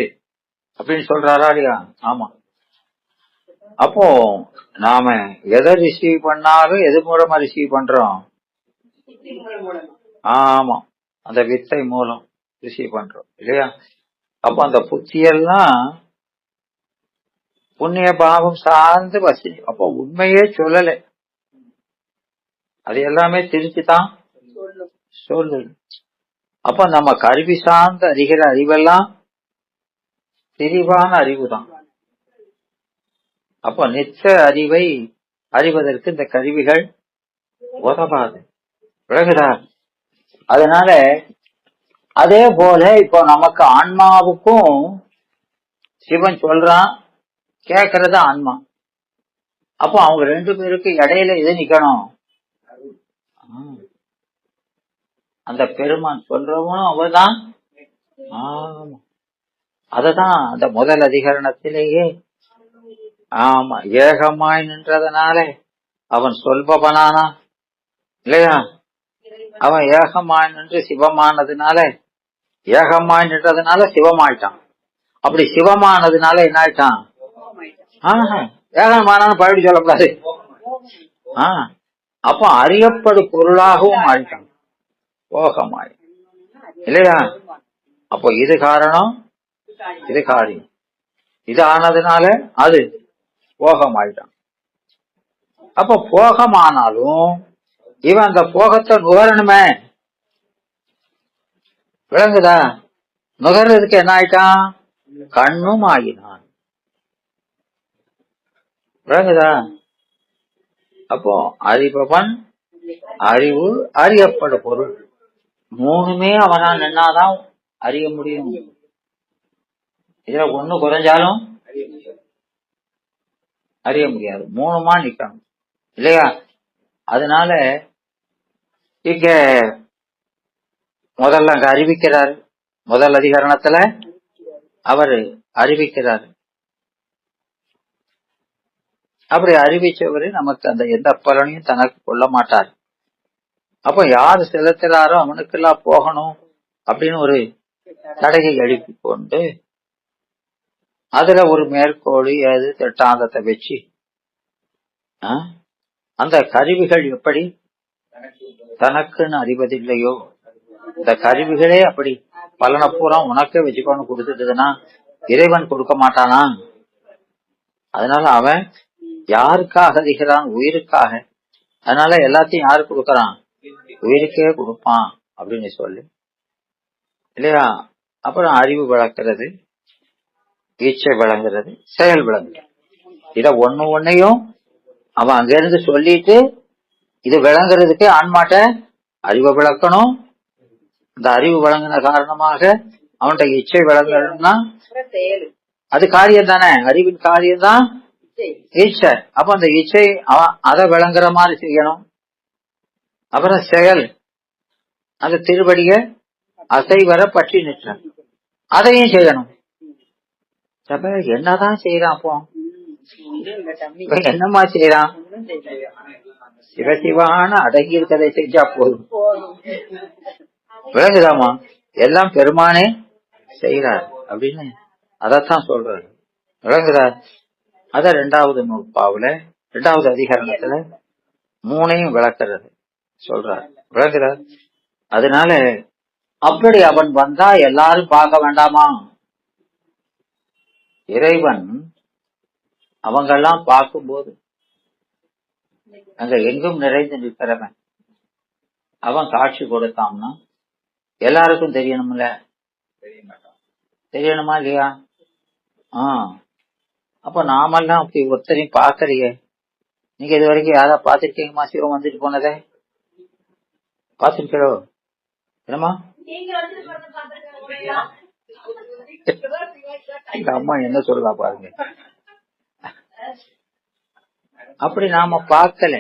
அப்படின்னு சொல்றாரா இல்லையா? ஆமா. அப்போ நாம எதை ரிசீவ் பண்ணாலும் எது மூலமா ரிசீவ் பண்றோம்? ஆமா, அந்த வித்தை மூலம் ரிசீவ் பண்றோம் இல்லையா? அப்ப அந்த புத்தியெல்லாம் புண்ணிய பாவம் சார்ந்து வசி. அப்போ உண்மையே சொல்லல, அது எல்லாமே திருச்சிதான் சொல்லு. அப்ப நம்ம கருவி சார்ந்து அறிகிற அறிவெல்லாம் தெளிவான அறிவு தான். அப்ப நிச்ச அறிவை அறிவதற்கு இந்த கருவிகள் உதவாது. விளங்குதா? அதனால அதே போல இப்போ நமக்கு ஆன்மாவுக்கும் சிவன் சொல்றான், கேட்கறது ஆன்மா. அப்போ அவங்க ரெண்டு பேருக்கு இடையில எது நிக்கணும்? அந்த பெருமான் சொல்றவனும் அவதான். ஆமா, அததான் அந்த முதல் அதிகரணத்திலேயே ஆமா ஏகமாய் நின்றதுனால அவன் சொல்பவனானா இல்லையா? அவன் ஏகமாய் நின்று சிவமானதுனால, ஏகமாய் நின்றதுனால சிவமாயிட்டான். அப்படி சிவமானதுனால என்ன ஆயிட்டான்? ஏகமான பழடி சொல்லக்கூடாது. அப்ப அறியப்படு பொருளாகவும் ஆயிட்டான், போகமாய் இல்லையா? அப்போ இது காரணம், இது காரியம். இது ஆனதுனால அது போகமாயிட்டான். அப்ப போகமானாலும் இவன் அந்த போகத்தை நுகரணுமே. விளங்குதா? நுகர்றதுக்கு என்ன ஆயிட்டான்? கண்ணும் ஆகினான். விளங்குதா? அப்போ அறிபவன், அறிவு, அறியப்படும் பொருள் மூணுமே அவனா நின்னாதான் அறிய முடியும். இதுல ஒண்ணு குறைஞ்சாலும் அறிய முடியாது. மூணுமா நிக்கணும் இல்லையா? அதனால இங்க முதல்ல அங்க அறிவிக்கிறாரு. முதல் அதிகரணத்துல அவரு அறிவிக்கிறாரு. அப்படி அறிவிச்சவரு நமக்கு அந்த எந்த பலனையும் தனக்கு கொள்ள மாட்டார். அப்ப யாரு செலுத்துறாரோ அவனுக்கெல்லாம் போகணும் அப்படின்னு ஒரு தடையை எழுப்பி கொண்டு அதுல ஒரு மேற்கோளி அது திட்டாந்தத்தை வச்சு அந்த கருவிகள் எப்படி தனக்குன்னு அறிவதில்லையோ, இந்த கருவிகளே அப்படி பலனை பூரா உனக்கே வச்சுக்கோன்னு கொடுத்துட்டுதுன்னா இறைவன் கொடுக்க மாட்டானா? அதனால அவன் யாருக்காக அறிகிறான்? உயிருக்காக. அதனால எல்லாத்தையும் யாரு கொடுக்கறான்? உயிருக்கே கொடுப்பான் அப்படின்னு சொல்லி இல்லையா? அப்புறம் அறிவு விளக்குறது, ஈச்சை விளங்குறது, செயல் விளங்குறது. இத ஒன்னையும் அவன் அங்க இருந்து சொல்லிட்டு இது விளங்குறதுக்கு ஆன்மாட்ட அறிவை விளக்கணும். இந்த அறிவு விளங்கின காரணமாக அவன்கிட்ட இச்சை விளங்கணும்னா அது காரியம் தானே, அறிவின் காரியம் தான் இச்சை. அப்ப அந்த இச்சை அவன் அதை விளங்குற மாதிரி செய்யணும். அப்புறம் செயல், அந்த திருவடிய அசைவர பற்றி நிற்ற அதையும் செய்யணும். என்னதான் செய்யறான்? அப்போ என்னமா செய்யறான்? சிவசிவான அடங்கி இருக்கதை செஞ்சா போதும். விளங்குதாமா? எல்லாம் பெருமானே செய்யறார் அப்படின்னு அதத்தான் சொல்றாரு. விளங்குறார். அத 2வது நூற்பாவுல 2வது அதிகரணத்துல 3ஐயும் விளக்குறது சொல்றார். விளங்குறார். அதனால அப்படி அவன் வந்தா எல்லாரும் பார்க்க வேண்டாமா? இறைவன் அவங்கெல்லாம் பார்க்கும்போது அங்க எங்கும் நிறைந்து நிற்கிறவன் அவன் காட்சி கொடுத்தான்னா எல்லாருக்கும் தெரியணும்ல. தெரியணுமா இல்லையா? அப்ப நாமெல்லாம் அப்படி ஒருத்தரையும் பாக்கலையே. நீங்க இது வரைக்கும் யாரா பாத்திருக்கீங்கம்மா? சிவம் வந்துட்டு போனதே பாத்திருக்கோ? என்னமா எங்க அம்மா என்ன சொல்றா பாருங்க. அப்படி நாம பார்க்கல.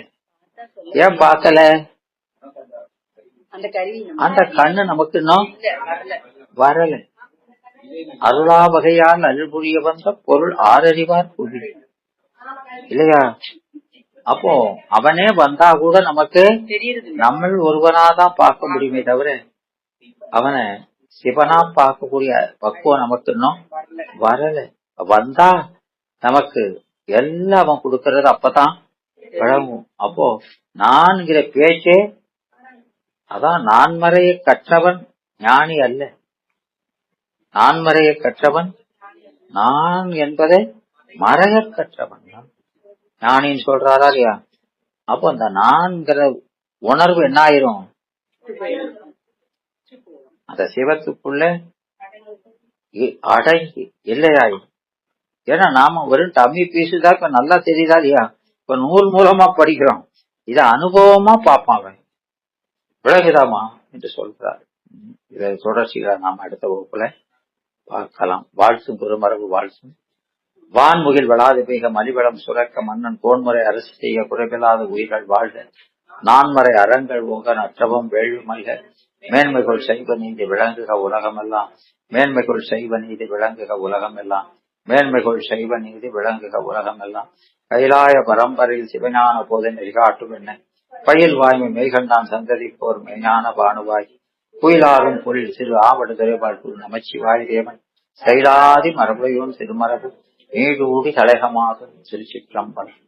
ஏன் பார்க்கல? அந்த கண்ணு நமக்கு இன்னும் வரல. அருளா வகையால் அருள் புரிய வந்த பொருள் ஆறறிவார் புரி இல்லையா? அப்போ அவனே வந்தா கூட நமக்கு நம்ம ஒருவனாதான் பார்க்க முடியுமே தவிர அவனை சிவனா பார்க்கக்கூடிய பக்குவம் நமக்கு இன்னும் வரல. வந்தா நமக்கு எல்லாம் அவன் கொடுக்கறது அப்பதான் வழங்கும். அப்போ நான்கிற பேச்சே அதான் நான்மறையை கற்றவன் ஞானி அல்ல. நான்மறையை கற்றவன் நான் என்பதை மறைய கற்றவன் தான் ஞானின்னு சொல்றாரா இல்லையா? அப்போ அந்த நான்கிற உணர்வு என்ன ஆயிரும்? அந்த சிவத்துக்குள்ள அடங்கி இல்லையாயிரும். ஏன்னா நாம வெறும் டம்மி பீஸுதான் இப்ப நல்லா தெரியுதா இல்லையா? இப்ப நூல் மூலமா படிக்கிறோம், இத அனுபவமா பார்ப்பான் அவன். விளங்குதாமா என்று சொல்றார். இதை தொடர்ச்சிகளை நாம் அடுத்த வகுப்புல பார்க்கலாம். வாழ்த்தும் பெருமரபு வாழ்த்தும். வான்முகில் வளாது பெய்க மலிவளம் சுரக்க மன்னன் கோன்முறை அரசு செய்ய குறைவில்லாத உயிர்கள் வாழ்க. நான்மறை அறங்கள் ஓங்க நற்றவம் வேள்வி மல்க. மேன்மைகள் செய்வ நீதி விளங்குக உலகமெல்லாம். மேன்மைகள் செய்வ நீதி விளங்குக உலகமெல்லாம். மேன்மைகள் செய்வ நீதி விளங்குக உலகமெல்லாம். கைலாய பரம்பரையில் சிவஞான போதை நெறிகாட்டும் என்ன பயில் வாய்மை மெய்கண்டான் சந்ததிப்போர் மெய்ஞான பானுவாய். குயிலாரும் பொருள் சிறு ஆவடு துறைபாட்டு நமச்சிவாய் தேவன் செயலாதி மரபுடையோன் திருமரபு நீடூடி கழகமாகும் திருச்சிற்றம்பலம்.